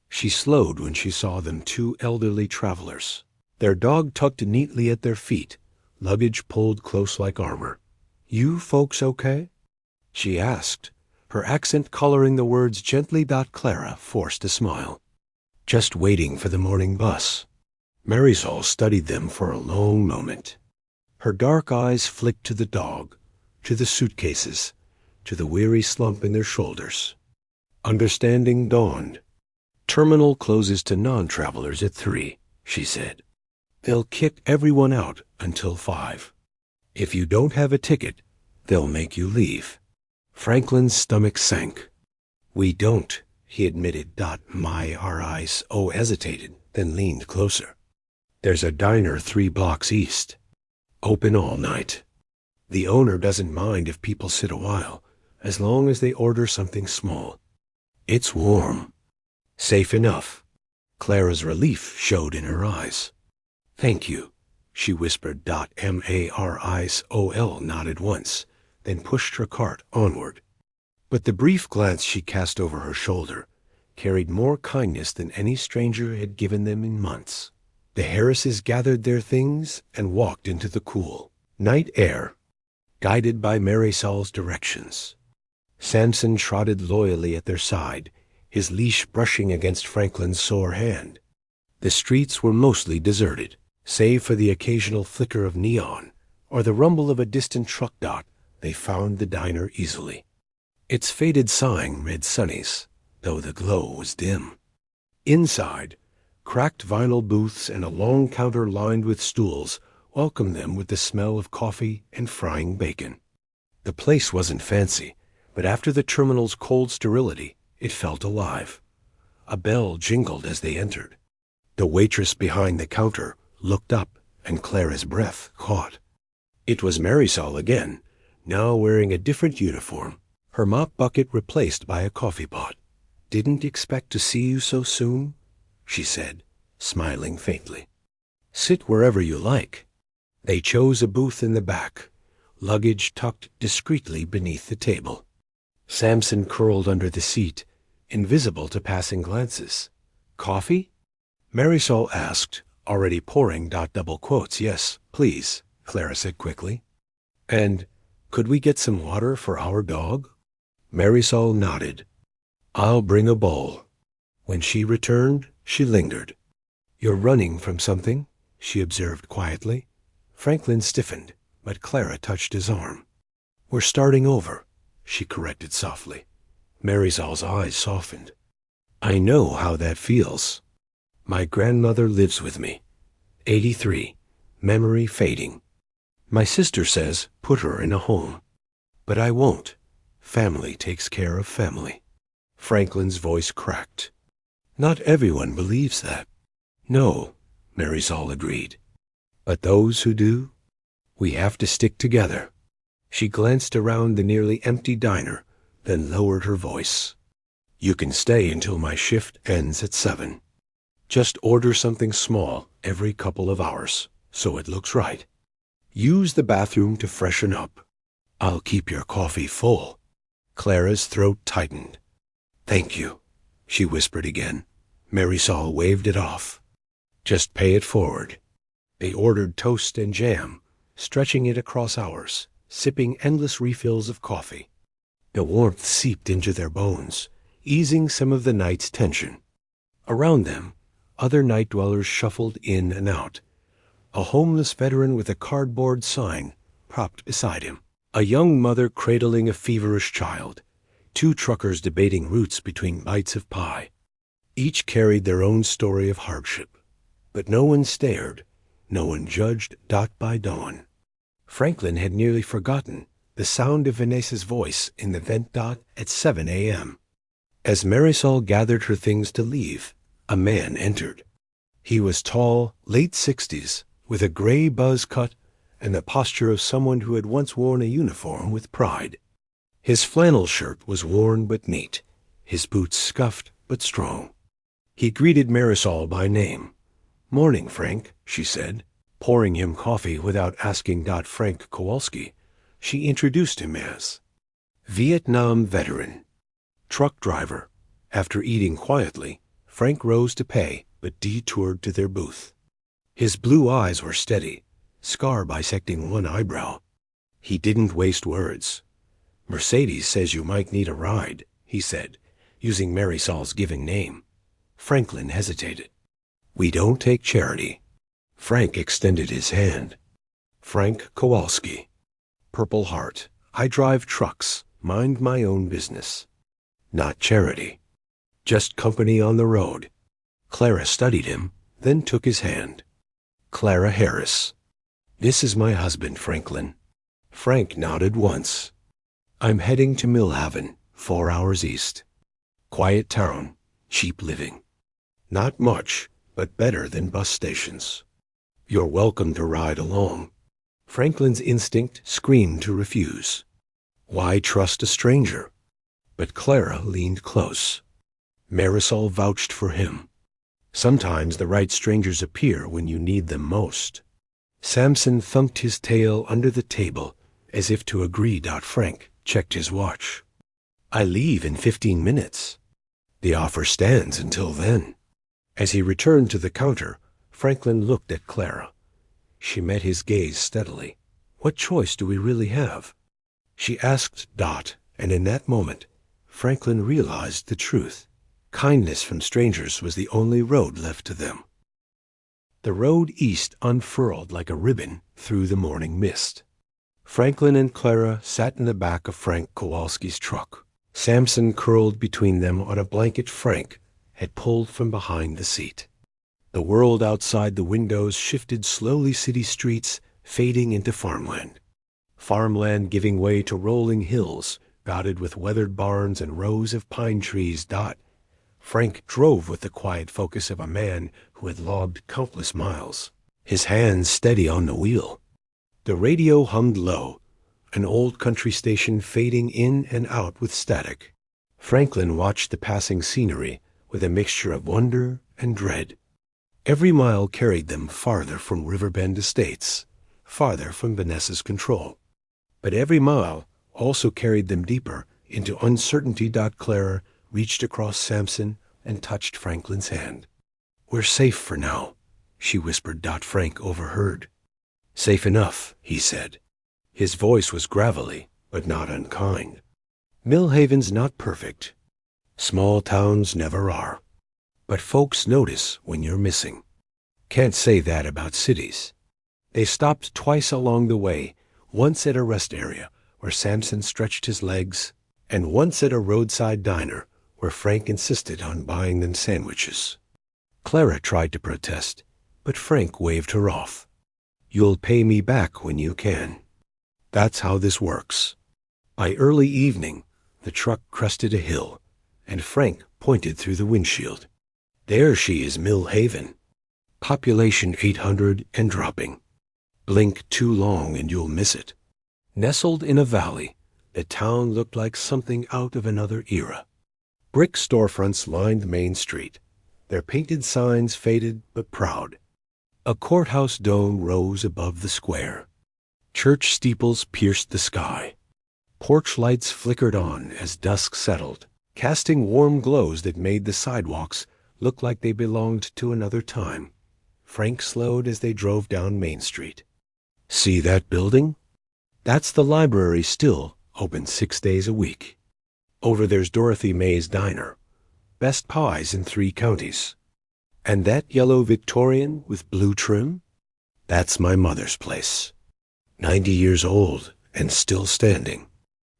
She slowed when she saw them, 2 elderly travelers, their dog tucked neatly at their feet, luggage pulled close like armor. "You folks okay?" she asked, her accent coloring the words gently. Clara forced a smile. just waiting for the morning bus. Marisol studied them for a long moment. Her dark eyes flicked to the dog, to the suitcases, to the weary slump in their shoulders. Understanding dawned. "Terminal closes to non-travelers at 3, she said. "They'll kick everyone out until 5. If you don't have a ticket, they'll make you leave." Franklin's stomach sank. "We don't," he admitted. Marisol hesitated, then leaned closer. "There's a diner 3 blocks east. Open all night. The owner doesn't mind if people sit a while, as long as they order something small. It's warm. Safe enough." Clara's relief showed in her eyes. "Thank you," she whispered. Marisol nodded once, then pushed her cart onward. But the brief glance she cast over her shoulder carried more kindness than any stranger had given them in months. The Harrises gathered their things and walked into the cool night air, guided by Marisol's directions. Samson trotted loyally at their side, his leash brushing against Franklin's sore hand. The streets were mostly deserted, save for the occasional flicker of neon or the rumble of a distant truck. They found the diner easily. Its faded sign read Sonny's, though the glow was dim. Inside, cracked vinyl booths and a long counter lined with stools welcomed them with the smell of coffee and frying bacon. The place wasn't fancy, but after the terminal's cold sterility, it felt alive. A bell jingled as they entered. The waitress behind the counter looked up, and Clara's breath caught. It was Marisol again, now wearing a different uniform, her mop bucket replaced by a coffee pot. "Didn't expect to see you so soon," she said, smiling faintly. "Sit wherever you like." They chose a booth in the back, luggage tucked discreetly beneath the table. Samson curled under the seat, invisible to passing glances. "Coffee?" Marisol asked, already pouring. Double quotes. "Yes, please," Clara said quickly. "And could we get some water for our dog?" Marisol nodded. "I'll bring a bowl." When she returned, she lingered. "You're running from something?" she observed quietly. Franklin stiffened, but Clara touched his arm. "We're starting over," she corrected softly. Marisol's eyes softened. "I know how that feels. My grandmother lives with me. 83, memory fading. My sister says put her in a home. But I won't. Family takes care of family." Franklin's voice cracked. "Not everyone believes that." "No," Marisol agreed. "But those who do, we have to stick together." She glanced around the nearly empty diner, then lowered her voice. "You can stay until my shift ends at 7. Just order something small every couple of hours, so it looks right. Use the bathroom to freshen up. I'll keep your coffee full." Clara's throat tightened. "Thank you," she whispered again. Marisol waved it off. "Just pay it forward." They ordered toast and jam, stretching it across hours, sipping endless refills of coffee. The warmth seeped into their bones, easing some of the night's tension. Around them, other night dwellers shuffled in and out. A homeless veteran with a cardboard sign propped beside him. A young mother cradling a feverish child. 2 truckers debating routes between bites of pie. Each carried their own story of hardship. But no one stared, no one judged. By dawn, Franklin had nearly forgotten the sound of Vanessa's voice in the vent. At 7 a.m. As Marisol gathered her things to leave, a man entered. He was tall, late 60s, with a gray buzz cut and the posture of someone who had once worn a uniform with pride. His flannel shirt was worn but neat, his boots scuffed but strong. He greeted Marisol by name. "Morning, Frank," she said, pouring him coffee without asking. Frank Kowalski, she introduced him as. Vietnam veteran. Truck driver. After eating quietly, Frank rose to pay, but detoured to their booth. His blue eyes were steady, scar bisecting one eyebrow. He didn't waste words. "Mercedes says you might need a ride," he said, using Marisol's given name. Franklin hesitated. "We don't take charity." Frank extended his hand. "Frank Kowalski. Purple Heart. I drive trucks, mind my own business. Not charity. Just company on the road." Clara studied him, then took his hand. "Clara Harris. This is my husband, Franklin." Frank nodded once. "I'm heading to Millhaven, 4 hours east. Quiet town, cheap living. Not much, but better than bus stations. You're welcome to ride along." Franklin's instinct screamed to refuse. Why trust a stranger? But Clara leaned close. Marisol vouched for him. Sometimes the right strangers appear when you need them most. Samson thumped his tail under the table as if to agree. Frank checked his watch. "I leave in 15 minutes. The offer stands until then." As he returned to the counter, Franklin looked at Clara. She met his gaze steadily. "What choice do we really have?" she asked Dot, and in that moment, Franklin realized the truth. Kindness from strangers was the only road left to them. The road east unfurled like a ribbon through the morning mist. Franklin and Clara sat in the back of Frank Kowalski's truck. Samson curled between them on a blanket Frank had pulled from behind the seat. The world outside the windows shifted slowly, city streets fading into farmland. Farmland giving way to rolling hills, dotted with weathered barns and rows of pine trees. Frank drove with the quiet focus of a man who had logged countless miles, his hands steady on the wheel. The radio hummed low, an old country station fading in and out with static. Franklin watched the passing scenery with a mixture of wonder and dread. Every mile carried them farther from Riverbend Estates, farther from Vanessa's control. But every mile also carried them deeper into uncertainty. Clara reached across Samson and touched Franklin's hand. "We're safe for now," she whispered. Frank overheard. "Safe enough," he said. His voice was gravelly, but not unkind. "Millhaven's not perfect. Small towns never are. But folks notice when you're missing. Can't say that about cities." They stopped twice along the way, once at a rest area where Samson stretched his legs, and once at a roadside diner where Frank insisted on buying them sandwiches. Clara tried to protest, but Frank waved her off. "You'll pay me back when you can. That's how this works." By early evening, the truck crested a hill, and Frank pointed through the windshield. "There she is, Millhaven. Population 800 and dropping. Blink too long and you'll miss it." Nestled in a valley, the town looked like something out of another era. Brick storefronts lined Main Street, their painted signs faded but proud. A courthouse dome rose above the square. Church steeples pierced the sky. Porch lights flickered on as dusk settled, casting warm glows that made the sidewalks look like they belonged to another time. Frank slowed as they drove down Main Street. "See that building? That's the library, still open 6 days a week. Over there's Dorothy May's Diner. Best pies in 3 counties. And that yellow Victorian with blue trim? That's my mother's place. 90 years old and still standing."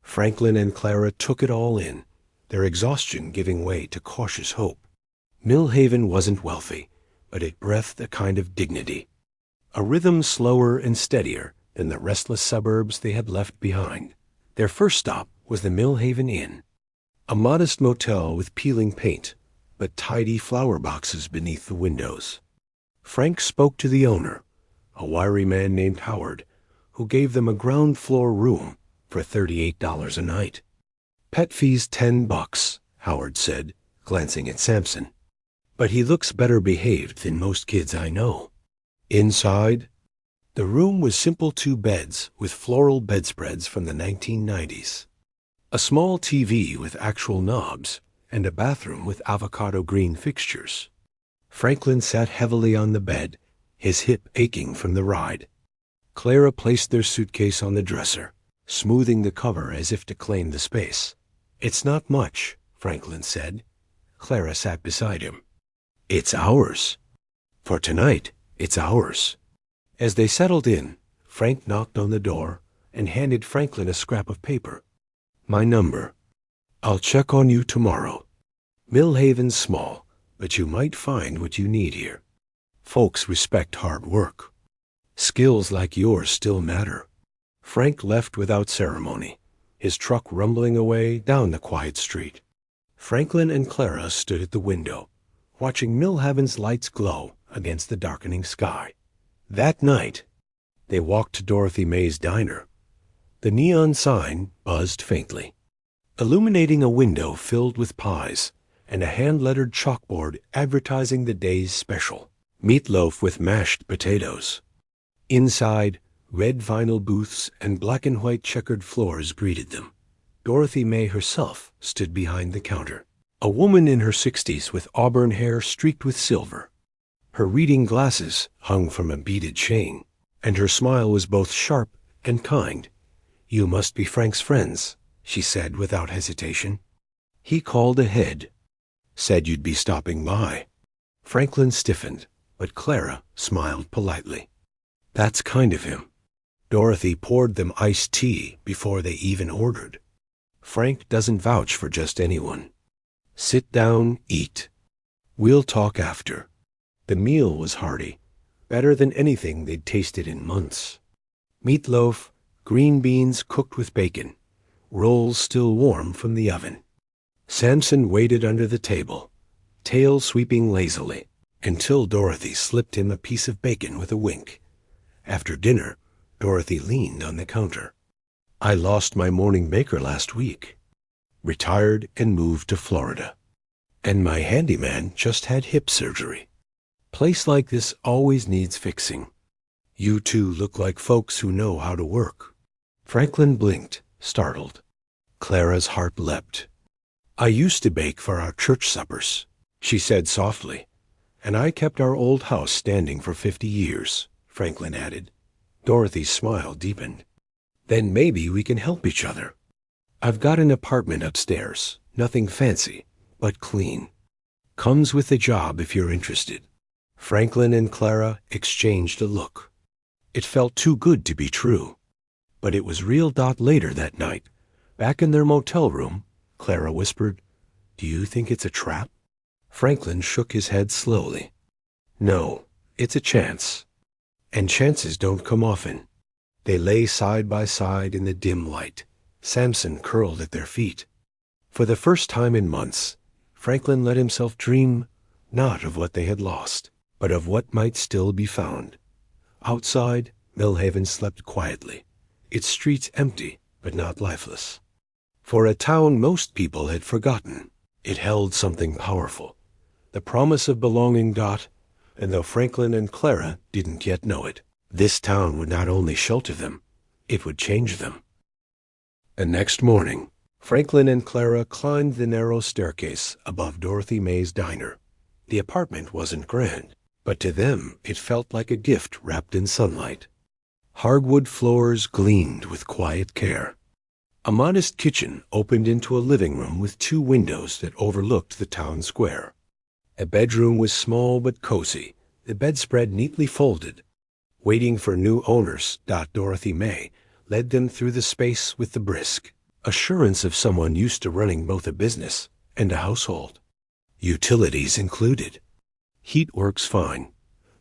Franklin and Clara took it all in, their exhaustion giving way to cautious hope. Millhaven wasn't wealthy, but it breathed a kind of dignity, a rhythm slower and steadier than the restless suburbs they had left behind. Their first stop was the Millhaven Inn, a modest motel with peeling paint, but tidy flower boxes beneath the windows. Frank spoke to the owner, a wiry man named Howard, who gave them a ground-floor room for $38 a night. "Pet fee's $10, Howard said, glancing at Samson. "But he looks better behaved than most kids I know." Inside, the room was simple 2 beds with floral bedspreads from the 1990s. A small TV with actual knobs, and a bathroom with avocado green fixtures. Franklin sat heavily on the bed, his hip aching from the ride. Clara placed their suitcase on the dresser, smoothing the cover as if to claim the space. "It's not much," Franklin said. Clara sat beside him. It's ours. For tonight, it's ours. As they settled in, Frank knocked on the door and handed Franklin a scrap of paper. My number. I'll check on you tomorrow. Millhaven's small, but you might find what you need here. Folks respect hard work. Skills like yours still matter. Frank left without ceremony, his truck rumbling away down the quiet street. Franklin and Clara stood at the window, watching Millhaven's lights glow against the darkening sky. That night, they walked to Dorothy May's diner. The neon sign buzzed faintly, illuminating a window filled with pies and a hand-lettered chalkboard advertising the day's special, meatloaf with mashed potatoes. Inside, red vinyl booths and black and white checkered floors greeted them. Dorothy May herself stood behind the counter, a woman in her 60s with auburn hair streaked with silver. Her reading glasses hung from a beaded chain, and her smile was both sharp and kind. You must be Frank's friends, she said without hesitation. He called ahead. Said you'd be stopping by. Franklin stiffened, but Clara smiled politely. That's kind of him. Dorothy poured them iced tea before they even ordered. Frank doesn't vouch for just anyone. Sit down, eat. We'll talk after. The meal was hearty, better than anything they'd tasted in months. Meatloaf, green beans cooked with bacon, rolls still warm from the oven. Samson waited under the table, tail sweeping lazily, until Dorothy slipped him a piece of bacon with a wink. After dinner, Dorothy leaned on the counter. I lost my morning baker last week. Retired and moved to Florida. And my handyman just had hip surgery. Place like this always needs fixing. You two look like folks who know how to work. Franklin blinked, startled. Clara's heart leapt. I used to bake for our church suppers, she said softly. And I kept our old house standing for 50 years, Franklin added. Dorothy's smile deepened. Then maybe we can help each other. I've got an apartment upstairs, nothing fancy, but clean. Comes with the job if you're interested. Franklin and Clara exchanged a look. It felt too good to be true. But it was real. Later that night, back in their motel room, Clara whispered, Do you think it's a trap? Franklin shook his head slowly. No, it's a chance. And chances don't come often. They lay side by side in the dim light, Samson curled at their feet. For the first time in months, Franklin let himself dream not of what they had lost, but of what might still be found. Outside, Millhaven slept quietly, its streets empty but not lifeless. For a town most people had forgotten, it held something powerful, the promise of belonging. And though Franklin and Clara didn't yet know it, this town would not only shelter them, it would change them. And next morning, Franklin and Clara climbed the narrow staircase above Dorothy May's diner. The apartment wasn't grand, but to them it felt like a gift wrapped in sunlight. Hardwood floors gleamed with quiet care. A modest kitchen opened into a living room with 2 windows that overlooked the town square. A bedroom was small but cozy, the bedspread neatly folded. Waiting for new owners, Dorothy May led them through the space with the brisk assurance of someone used to running both a business and a household. Utilities included. Heat works fine,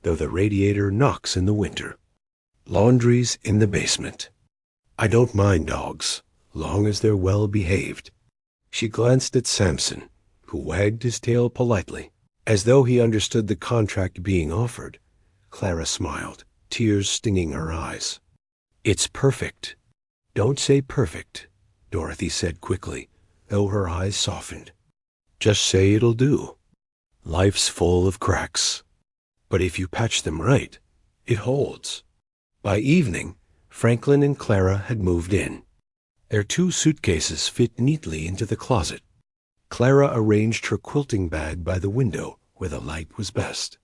though the radiator knocks in the winter. Laundry's in the basement. I don't mind dogs, long as they're well behaved. She glanced at Samson, who wagged his tail politely, as though he understood the contract being offered. Clara smiled, tears stinging her eyes. It's perfect. Don't say perfect, Dorothy said quickly, though her eyes softened. Just say it'll do. Life's full of cracks. But if you patch them right, it holds. By evening, Franklin and Clara had moved in. Their 2 suitcases fit neatly into the closet. Clara arranged her quilting bag by the window where the light was best.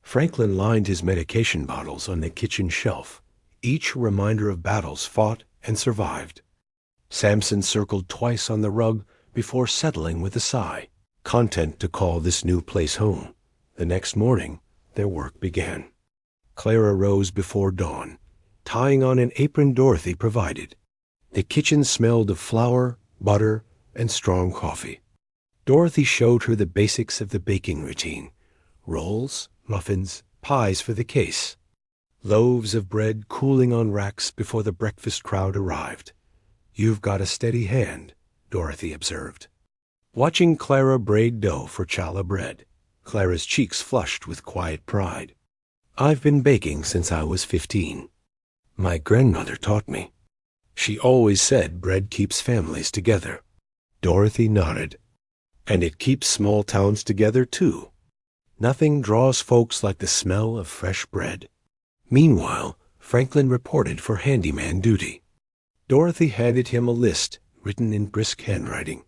Franklin lined his medication bottles on the kitchen shelf, each a reminder of battles fought and survived. Samson circled twice on the rug before settling with a sigh, content to call this new place home. The next morning, their work began. Clara rose before dawn, tying on an apron Dorothy provided. The kitchen smelled of flour, butter, and strong coffee. Dorothy showed her the basics of the baking routine: rolls, muffins, pies for the case. Loaves of bread cooling on racks before the breakfast crowd arrived. "You've got a steady hand," Dorothy observed. Watching Clara braid dough for challah bread, Clara's cheeks flushed with quiet pride. "I've been baking since I was 15. My grandmother taught me. She always said bread keeps families together." Dorothy nodded. "And it keeps small towns together, too. Nothing draws folks like the smell of fresh bread." Meanwhile, Franklin reported for handyman duty. Dorothy handed him a list written in brisk handwriting.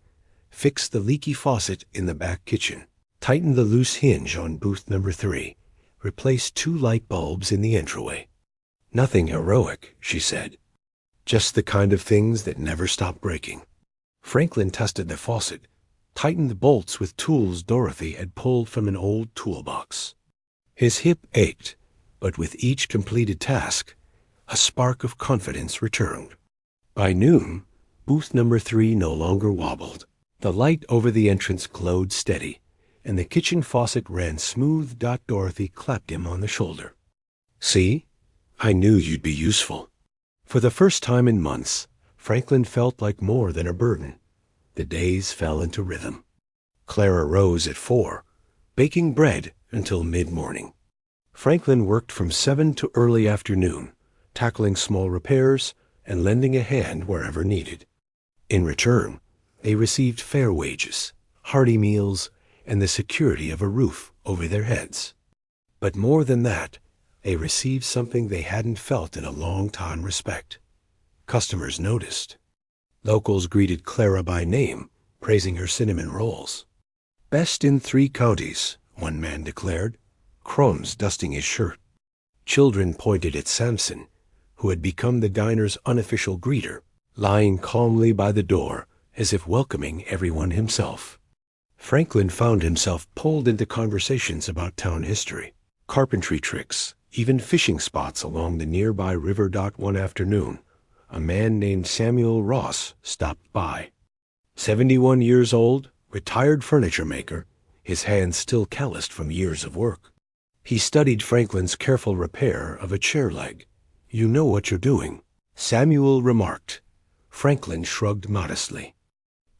"Fix the leaky faucet in the back kitchen. Tighten the loose hinge on booth number 3. Replace 2 light bulbs in the entryway." "Nothing heroic," she said. "Just the kind of things that never stop breaking." Franklin tested the faucet, tightened the bolts with tools Dorothy had pulled from an old toolbox. His hip ached, but with each completed task, a spark of confidence returned. By noon, booth number 3 no longer wobbled. The light over the entrance glowed steady, and the kitchen faucet ran smooth. Dorothy clapped him on the shoulder. "See? I knew you'd be useful." For the first time in months, Franklin felt like more than a burden. The days fell into rhythm. Clara rose at 4, baking bread until mid-morning. Franklin worked from 7 to early afternoon, tackling small repairs and lending a hand wherever needed. In return, they received fair wages, hearty meals, and the security of a roof over their heads. But more than that, they received something they hadn't felt in a long time: respect. Customers noticed. Locals greeted Clara by name, praising her cinnamon rolls. "Best in 3 counties," one man declared, crumbs dusting his shirt. Children pointed at Samson, who had become the diner's unofficial greeter, lying calmly by the door as if welcoming everyone himself. Franklin found himself pulled into conversations about town history, carpentry tricks, even fishing spots along the nearby river. One afternoon, a man named Samuel Ross stopped by. 71 years old, retired furniture maker, his hands still calloused from years of work. He studied Franklin's careful repair of a chair leg. "You know what you're doing," Samuel remarked. Franklin shrugged modestly.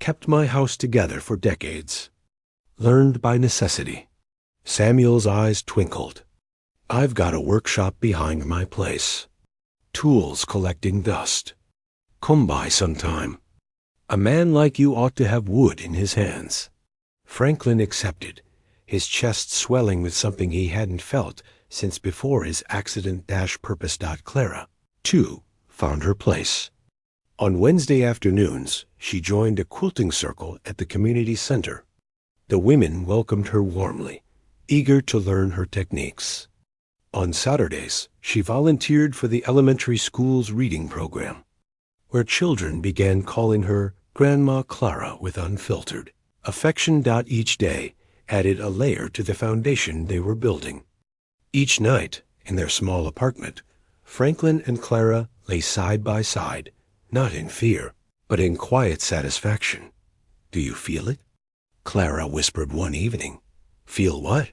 "Kept my house together for decades. Learned by necessity." Samuel's eyes twinkled. "I've got a workshop behind my place. Tools collecting dust. Come by sometime. A man like you ought to have wood in his hands." Franklin accepted, his chest swelling with something he hadn't felt since before his accident-purpose. Clara, too, found her place. On Wednesday afternoons, she joined a quilting circle at the community center. The women welcomed her warmly, eager to learn her techniques. On Saturdays, she volunteered for the elementary school's reading program, where children began calling her Grandma Clara with unfiltered affection. Each day added a layer to the foundation they were building. Each night, in their small apartment, Franklin and Clara lay side by side, not in fear, but in quiet satisfaction. "Do you feel it?" Clara whispered one evening. "Feel what?"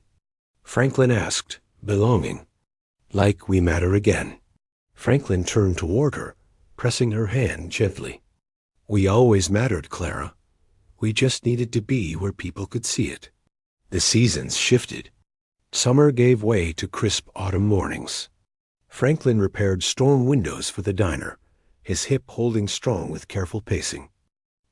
Franklin asked, belonging. "Like we matter again." Franklin turned toward her, pressing her hand gently. "We always mattered, Clara. We just needed to be where people could see it." The seasons shifted. Summer gave way to crisp autumn mornings. Franklin repaired storm windows for the diner, his hip holding strong with careful pacing.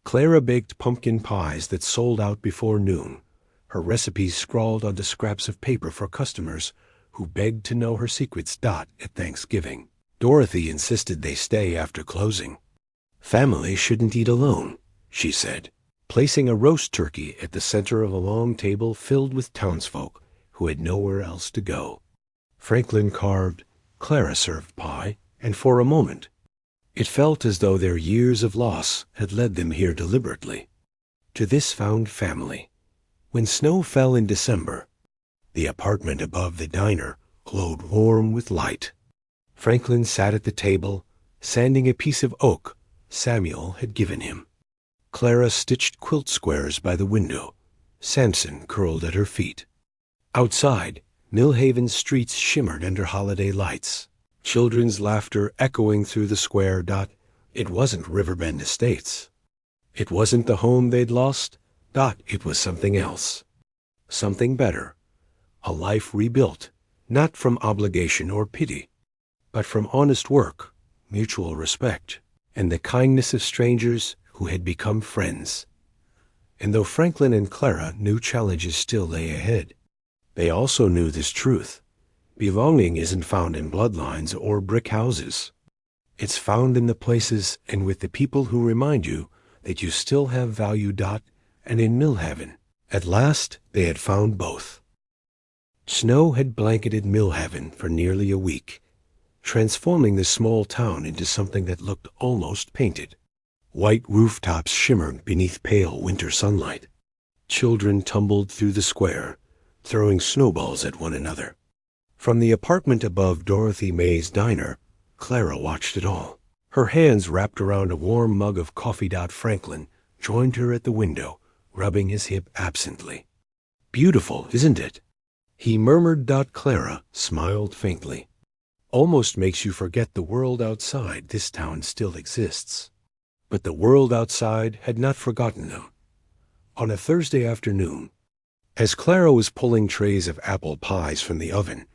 Clara baked pumpkin pies that sold out before noon, her recipes scrawled onto scraps of paper for customers who begged to know her secrets. At Thanksgiving, Dorothy insisted they stay after closing. "Family shouldn't eat alone," she said, placing a roast turkey at the center of a long table filled with townsfolk who had nowhere else to go. Franklin carved, Clara served pie, and for a moment, it felt as though their years of loss had led them here deliberately, to this found family. When snow fell in December, The apartment above the diner glowed warm with light. Franklin sat at the table, sanding a piece of oak Samuel had given him. Clara stitched quilt squares by the window. Samson curled at her feet. Outside, Millhaven's streets shimmered under holiday lights, children's laughter echoing through the square. It wasn't Riverbend Estates. It wasn't the home they'd lost. It was something else. Something better. A life rebuilt, not from obligation or pity, but from honest work, mutual respect, and the kindness of strangers who had become friends. And though Franklin and Clara knew challenges still lay ahead, they also knew this truth. Belonging isn't found in bloodlines or brick houses. It's found in the places and with the people who remind you that you still have value. And in Millhaven, at last they had found both. Snow had blanketed Millhaven for nearly a week, transforming the small town into something that looked almost painted. White rooftops shimmered beneath pale winter sunlight. Children tumbled through the square, throwing snowballs at one another. From the apartment above Dorothy May's diner, Clara watched it all. Her hands wrapped around a warm mug of coffee. Franklin joined her at the window, rubbing his hip absently. "Beautiful, isn't it?" he murmured. Clara smiled faintly. "Almost makes you forget the world outside this town still exists." But the world outside had not forgotten them. On a Thursday afternoon, as Clara was pulling trays of apple pies from the oven,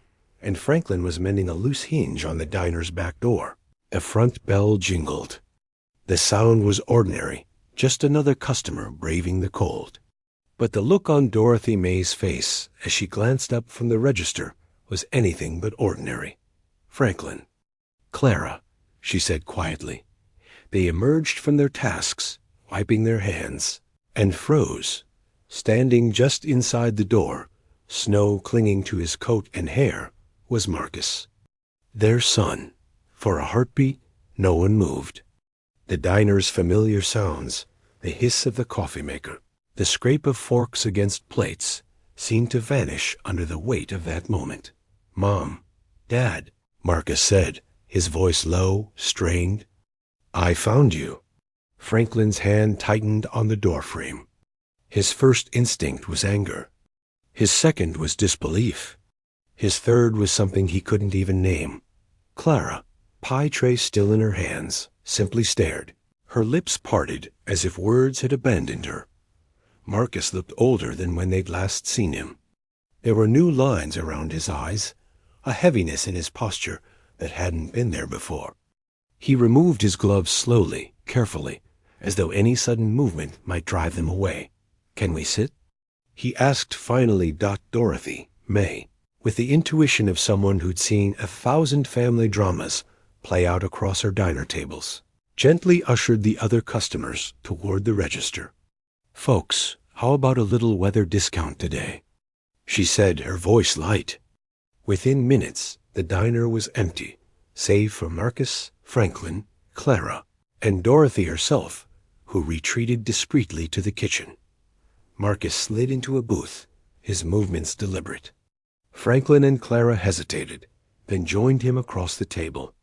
and Franklin was mending a loose hinge on the diner's back door, the front bell jingled. The sound was ordinary, just another customer braving the cold. But the look on Dorothy May's face as she glanced up from the register was anything but ordinary. "Franklin." "Clara," she said quietly. They emerged from their tasks, wiping their hands, and froze. Standing just inside the door, snow clinging to his coat and hair, was Marcus, their son. For a heartbeat, no one moved. The diner's familiar sounds, the hiss of the coffee maker, the scrape of forks against plates, seemed to vanish under the weight of that moment. "Mom, Dad," Marcus said, his voice low, strained. "I found you." Franklin's hand tightened on the doorframe. His first instinct was anger. His second was disbelief. His third was something he couldn't even name. Clara, pie tray still in her hands, simply stared. Her lips parted as if words had abandoned her. Marcus looked older than when they'd last seen him. There were new lines around his eyes, a heaviness in his posture that hadn't been there before. He removed his gloves slowly, carefully, as though any sudden movement might drive them away. "Can we sit?" he asked finally. Dorothy May, with the intuition of someone who'd seen 1,000 family dramas play out across her diner tables, gently ushered the other customers toward the register. "Folks, how about a little weather discount today?" she said, her voice light. Within minutes, the diner was empty, save for Marcus, Franklin, Clara, and Dorothy herself, who retreated discreetly to the kitchen. Marcus slid into a booth, his movements deliberate. Franklin and Clara hesitated, then joined him across the table.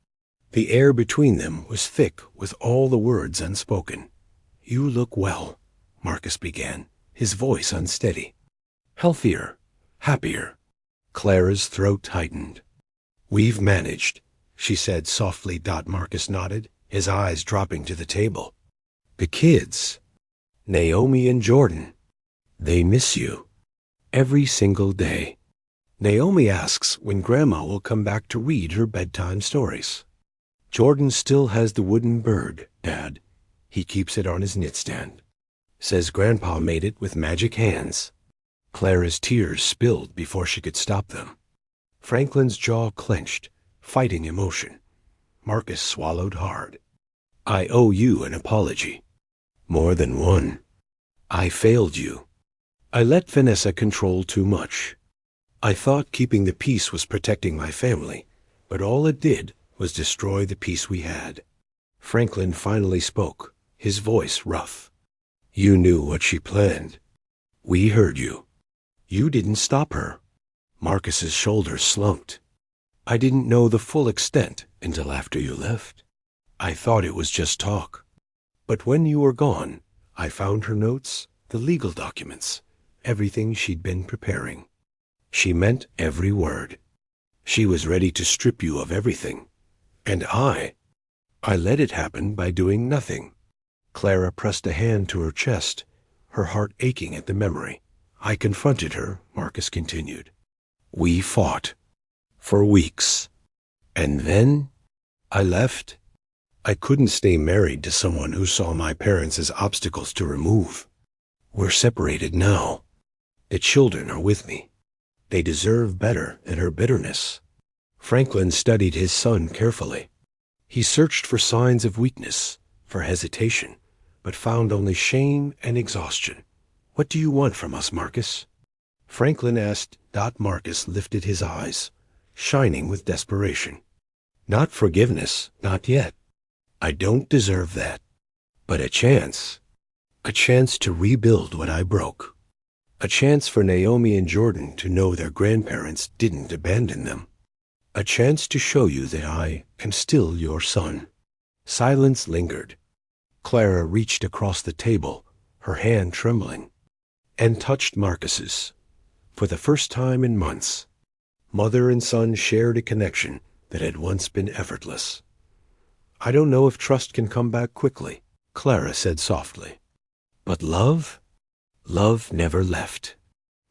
The air between them was thick with all the words unspoken. "You look well," Marcus began, his voice unsteady. "Healthier, happier." Clara's throat tightened. "We've managed," she said softly. Marcus nodded, his eyes dropping to the table. "The kids, Naomi and Jordan, they miss you. Every single day. Naomi asks when Grandma will come back to read her bedtime stories. Jordan still has the wooden bird, Dad. He keeps it on his knitstand. Says Grandpa made it with magic hands." Clara's tears spilled before she could stop them. Franklin's jaw clenched, fighting emotion. Marcus swallowed hard. "I owe you an apology. More than one. I failed you. I let Vanessa control too much. I thought keeping the peace was protecting my family, but all it did was destroy the peace we had." Franklin finally spoke, his voice rough. "You knew what she planned. We heard you. You didn't stop her. Marcus's shoulders slumped. I didn't know the full extent until after you left. I thought it was just talk. But when you were gone, I found her notes, the legal documents, everything she'd been preparing. She meant every word. She was ready to strip you of everything. And I let it happen by doing nothing. Clara pressed a hand to her chest, her heart aching at the memory. I confronted her, Marcus continued. We fought. For weeks. And then I left. I couldn't stay married to someone who saw my parents as obstacles to remove. We're separated now. The children are with me. They deserve better than her bitterness. Franklin studied his son carefully. He searched for signs of weakness, for hesitation, but found only shame and exhaustion. What do you want from us, Marcus? Franklin asked. Marcus lifted his eyes, shining with desperation. Not forgiveness, not yet. I don't deserve that. But a chance to rebuild what I broke. A chance for Naomi and Jordan to know their grandparents didn't abandon them. A chance to show you that I am still your son. Silence lingered. Clara reached across the table, her hand trembling, and touched Marcus's. For the first time in months, mother and son shared a connection that had once been effortless. I don't know if trust can come back quickly, Clara said softly. But love? Love never left.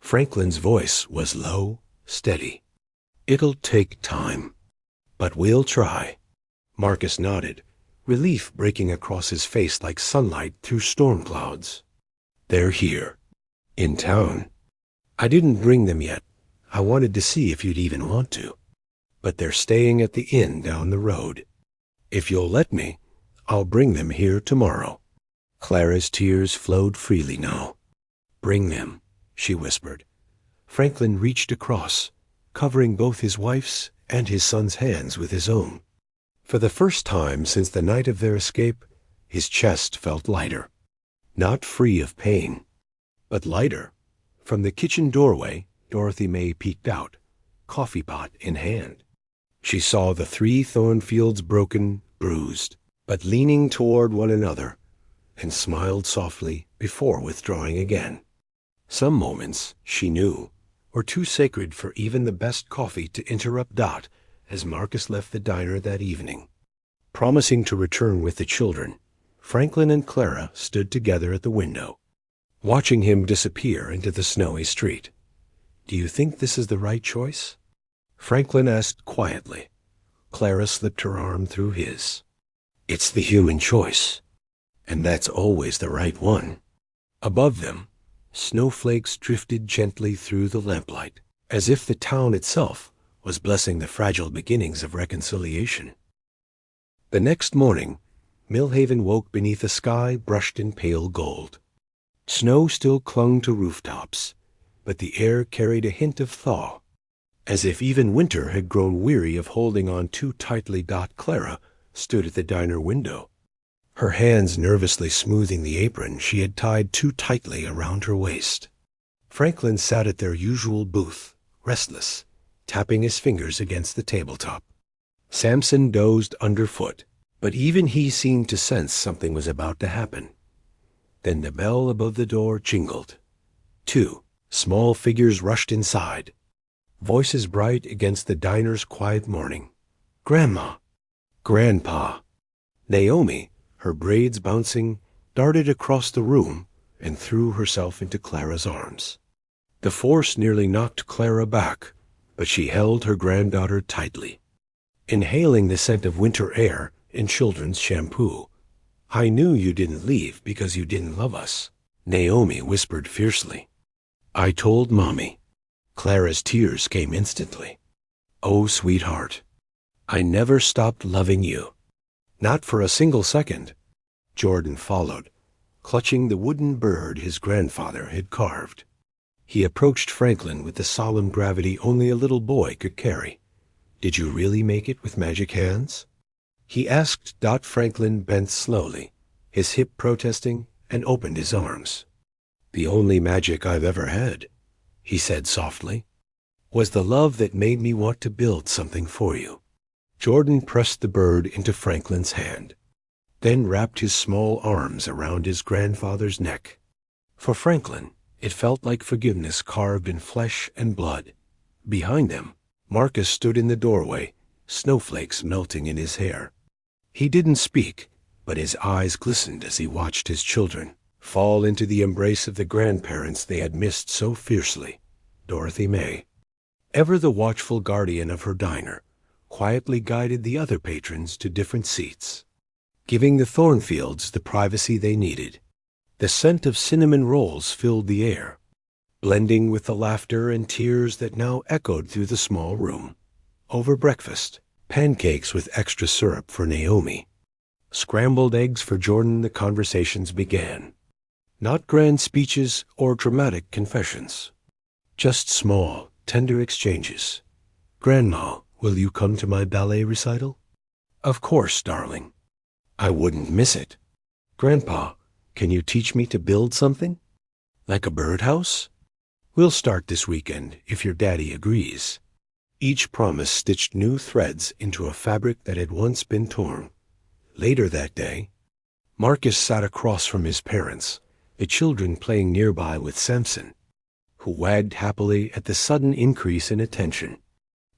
Franklin's voice was low, steady. It'll take time, but we'll try. Marcus nodded, relief breaking across his face like sunlight through storm clouds. They're here, in town. I didn't bring them yet. I wanted to see if you'd even want to. But they're staying at the inn down the road. If you'll let me, I'll bring them here tomorrow. Clara's tears flowed freely now. Bring them, she whispered. Franklin reached across, covering both his wife's and his son's hands with his own. For the first time since the night of their escape, his chest felt lighter. Not free of pain, but lighter. From the kitchen doorway, Dorothy May peeked out, coffee pot in hand. She saw the 3 Thornfields broken, bruised, but leaning toward one another, and smiled softly before withdrawing again. Some moments, she knew, were too sacred for even the best coffee to interrupt Dot as Marcus left the diner that evening. Promising to return with the children, Franklin and Clara stood together at the window, watching him disappear into the snowy street. Do you think this is the right choice? Franklin asked quietly. Clara slipped her arm through his. It's the human choice, and that's always the right one. Above them, snowflakes drifted gently through the lamplight, as if the town itself was blessing the fragile beginnings of reconciliation. The next morning, Millhaven woke beneath a sky brushed in pale gold. Snow still clung to rooftops, but the air carried a hint of thaw, as if even winter had grown weary of holding on too tightly. Clara stood at the diner window, her hands nervously smoothing the apron she had tied too tightly around her waist. Franklin sat at their usual booth, restless, tapping his fingers against the tabletop. Samson dozed underfoot, but even he seemed to sense something was about to happen. Then the bell above the door jingled. 2 small figures rushed inside, voices bright against the diner's quiet morning. Grandma, Grandpa. Naomi, her braids bouncing, darted across the room and threw herself into Clara's arms. The force nearly knocked Clara back, but she held her granddaughter tightly. Inhaling the scent of winter air and children's shampoo. I knew you didn't leave because you didn't love us, Naomi whispered fiercely. I told Mommy. Clara's tears came instantly. Oh, sweetheart, I never stopped loving you. Not for a single second. Jordan followed, clutching the wooden bird his grandfather had carved. He approached Franklin with the solemn gravity only a little boy could carry. Did you really make it with magic hands? He asked. Franklin bent slowly, his hip protesting, and opened his arms. The only magic I've ever had, he said softly. was the love that made me want to build something for you. Jordan pressed the bird into Franklin's hand, then wrapped his small arms around his grandfather's neck. For Franklin, it felt like forgiveness carved in flesh and blood. Behind them, Marcus stood in the doorway, snowflakes melting in his hair. He didn't speak, but his eyes glistened as he watched his children fall into the embrace of the grandparents they had missed so fiercely. Dorothy May, ever the watchful guardian of her diner, quietly guided the other patrons to different seats, giving the Thornfields the privacy they needed. The scent of cinnamon rolls filled the air, blending with the laughter and tears that now echoed through the small room. Over breakfast, pancakes with extra syrup for Naomi, scrambled eggs for Jordan, the conversations began. Not grand speeches or dramatic confessions, just small, tender exchanges. "Grandma, will you come to my ballet recital?" "Of course, darling. I wouldn't miss it." "Grandpa, can you teach me to build something? Like a birdhouse?" "We'll start this weekend, if your daddy agrees." Each promise stitched new threads into a fabric that had once been torn. Later that day, Marcus sat across from his parents, the children playing nearby with Samson, who wagged happily at the sudden increase in attention.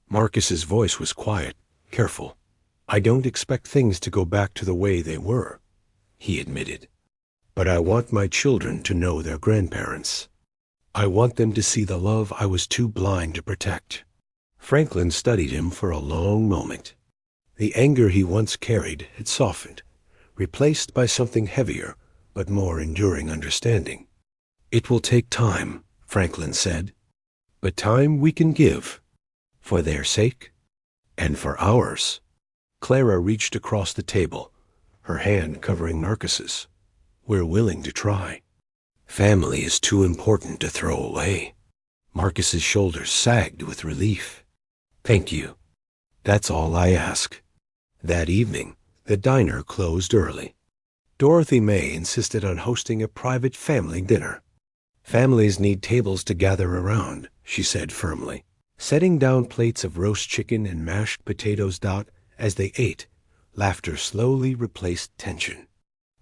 Marcus's voice was quiet, careful. "I don't expect things to go back to the way they were," he admitted. "But I want my children to know their grandparents. I want them to see the love I was too blind to protect." Franklin studied him for a long moment. The anger he once carried had softened, replaced by something heavier but more enduring understanding. "It will take time," Franklin said, "but time we can give, for their sake and for ours." Clara reached across the table, her hand covering Marcus's. "We're willing to try." "Family is too important to throw away." Marcus's shoulders sagged with relief. "Thank you. That's all I ask." That evening, the diner closed early. Dorothy May insisted on hosting a private family dinner. "Families need tables to gather around," she said firmly, setting down plates of roast chicken and mashed potatoes. As they ate, laughter slowly replaced tension.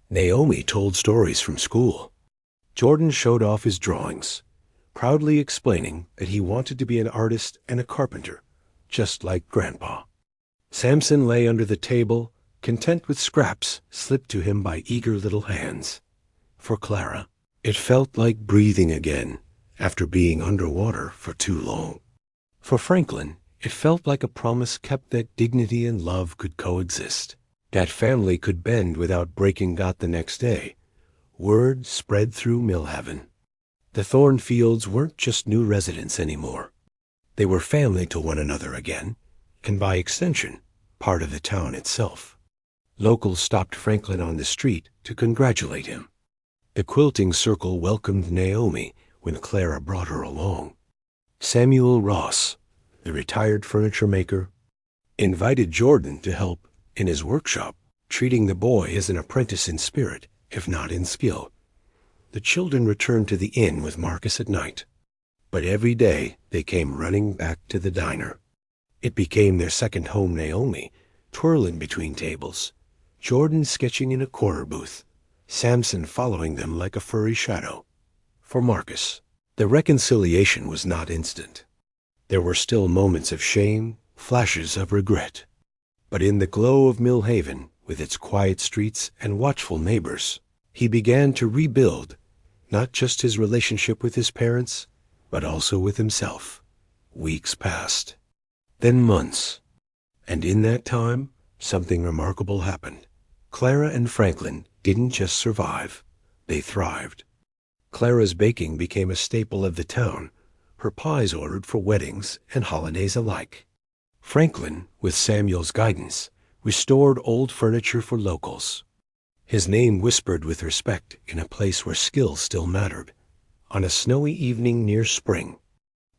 Naomi told stories from school. Jordan showed off his drawings, proudly explaining that he wanted to be an artist and a carpenter, just like Grandpa. Samson lay under the table, content with scraps slipped to him by eager little hands. For Clara, it felt like breathing again after being underwater for too long. For Franklin, it felt like a promise kept that dignity and love could coexist, that family could bend without breaking. The next day, word spread through Millhaven. The Thornfields weren't just new residents anymore. They were family to one another again, and by extension, part of the town itself. Locals stopped Franklin on the street to congratulate him. The quilting circle welcomed Naomi when Clara brought her along. Samuel Ross, the retired furniture maker, invited Jordan to help in his workshop, treating the boy as an apprentice in spirit, if not in skill. The children returned to the inn with Marcus at night, but every day they came running back to the diner. It became their second home. Naomi, twirling between tables, Jordan sketching in a corner booth, Samson following them like a furry shadow. For Marcus, the reconciliation was not instant. There were still moments of shame, flashes of regret. But in the glow of Millhaven, with its quiet streets and watchful neighbors, he began to rebuild not just his relationship with his parents, but also with himself. Weeks passed, then months, and in that time, something remarkable happened. Clara and Franklin didn't just survive, they thrived. Clara's baking became a staple of the town, her pies ordered for weddings and holidays alike. Franklin, with Samuel's guidance, restored old furniture for locals. His name whispered with respect in a place where skill still mattered. On a snowy evening near spring,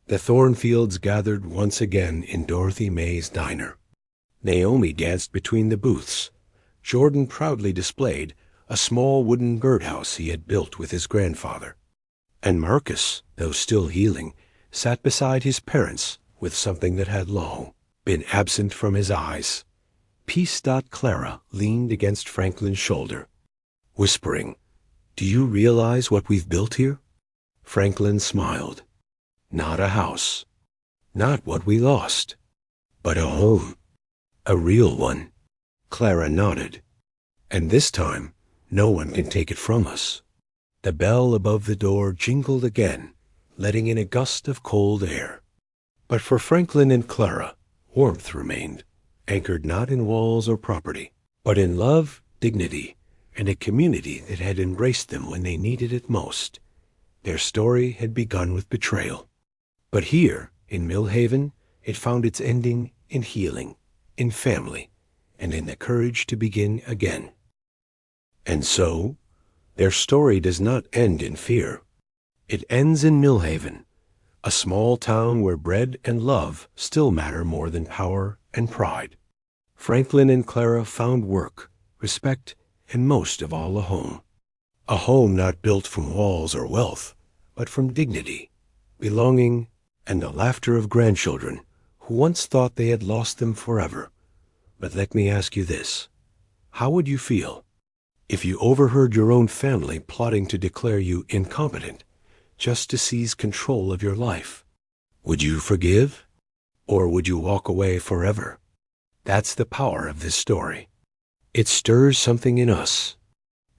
the Thornfields gathered once again in Dorothy May's diner. Naomi danced between the booths. Jordan proudly displayed a small wooden birdhouse he had built with his grandfather. And Marcus, though still healing, sat beside his parents with something that had long been absent from his eyes. Peace. Clara leaned against Franklin's shoulder, whispering, "Do you realize what we've built here?" Franklin smiled. "Not a house, not what we lost, but a home, a real one." Clara nodded. "And this time, no one can take it from us." The bell above the door jingled again, letting in a gust of cold air. But for Franklin and Clara, warmth remained, anchored not in walls or property, but in love, dignity, and a community that had embraced them when they needed it most. Their story had begun with betrayal. But here, in Millhaven, it found its ending in healing, in family, and in the courage to begin again. And so, their story does not end in fear. It ends in Millhaven, a small town where bread and love still matter more than power and pride. Franklin and Clara found work, respect, and most of all a home. A home not built from walls or wealth, but from dignity, belonging, and the laughter of grandchildren who once thought they had lost them forever. But let me ask you this. How would you feel if you overheard your own family plotting to declare you incompetent just to seize control of your life? Would you forgive? Or would you walk away forever? That's the power of this story. It stirs something in us.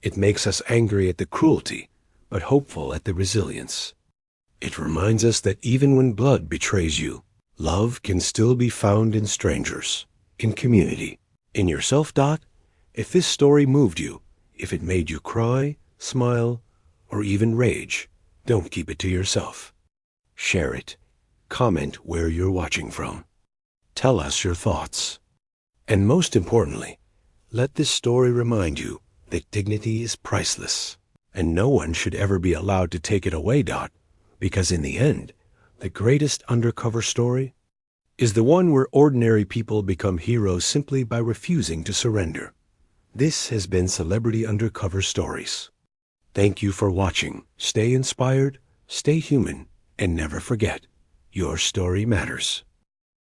It makes us angry at the cruelty, but hopeful at the resilience. It reminds us that even when blood betrays you, love can still be found in strangers, in community, in yourself. If this story moved you, if it made you cry, smile, or even rage, don't keep it to yourself. Share it. Comment where you're watching from. Tell us your thoughts. And most importantly, let this story remind you that dignity is priceless, and no one should ever be allowed to take it away. Because in the end, the greatest undercover story is the one where ordinary people become heroes simply by refusing to surrender. This has been Celebrity Undercover Stories. Thank you for watching. Stay inspired, stay human, and never forget, your story matters.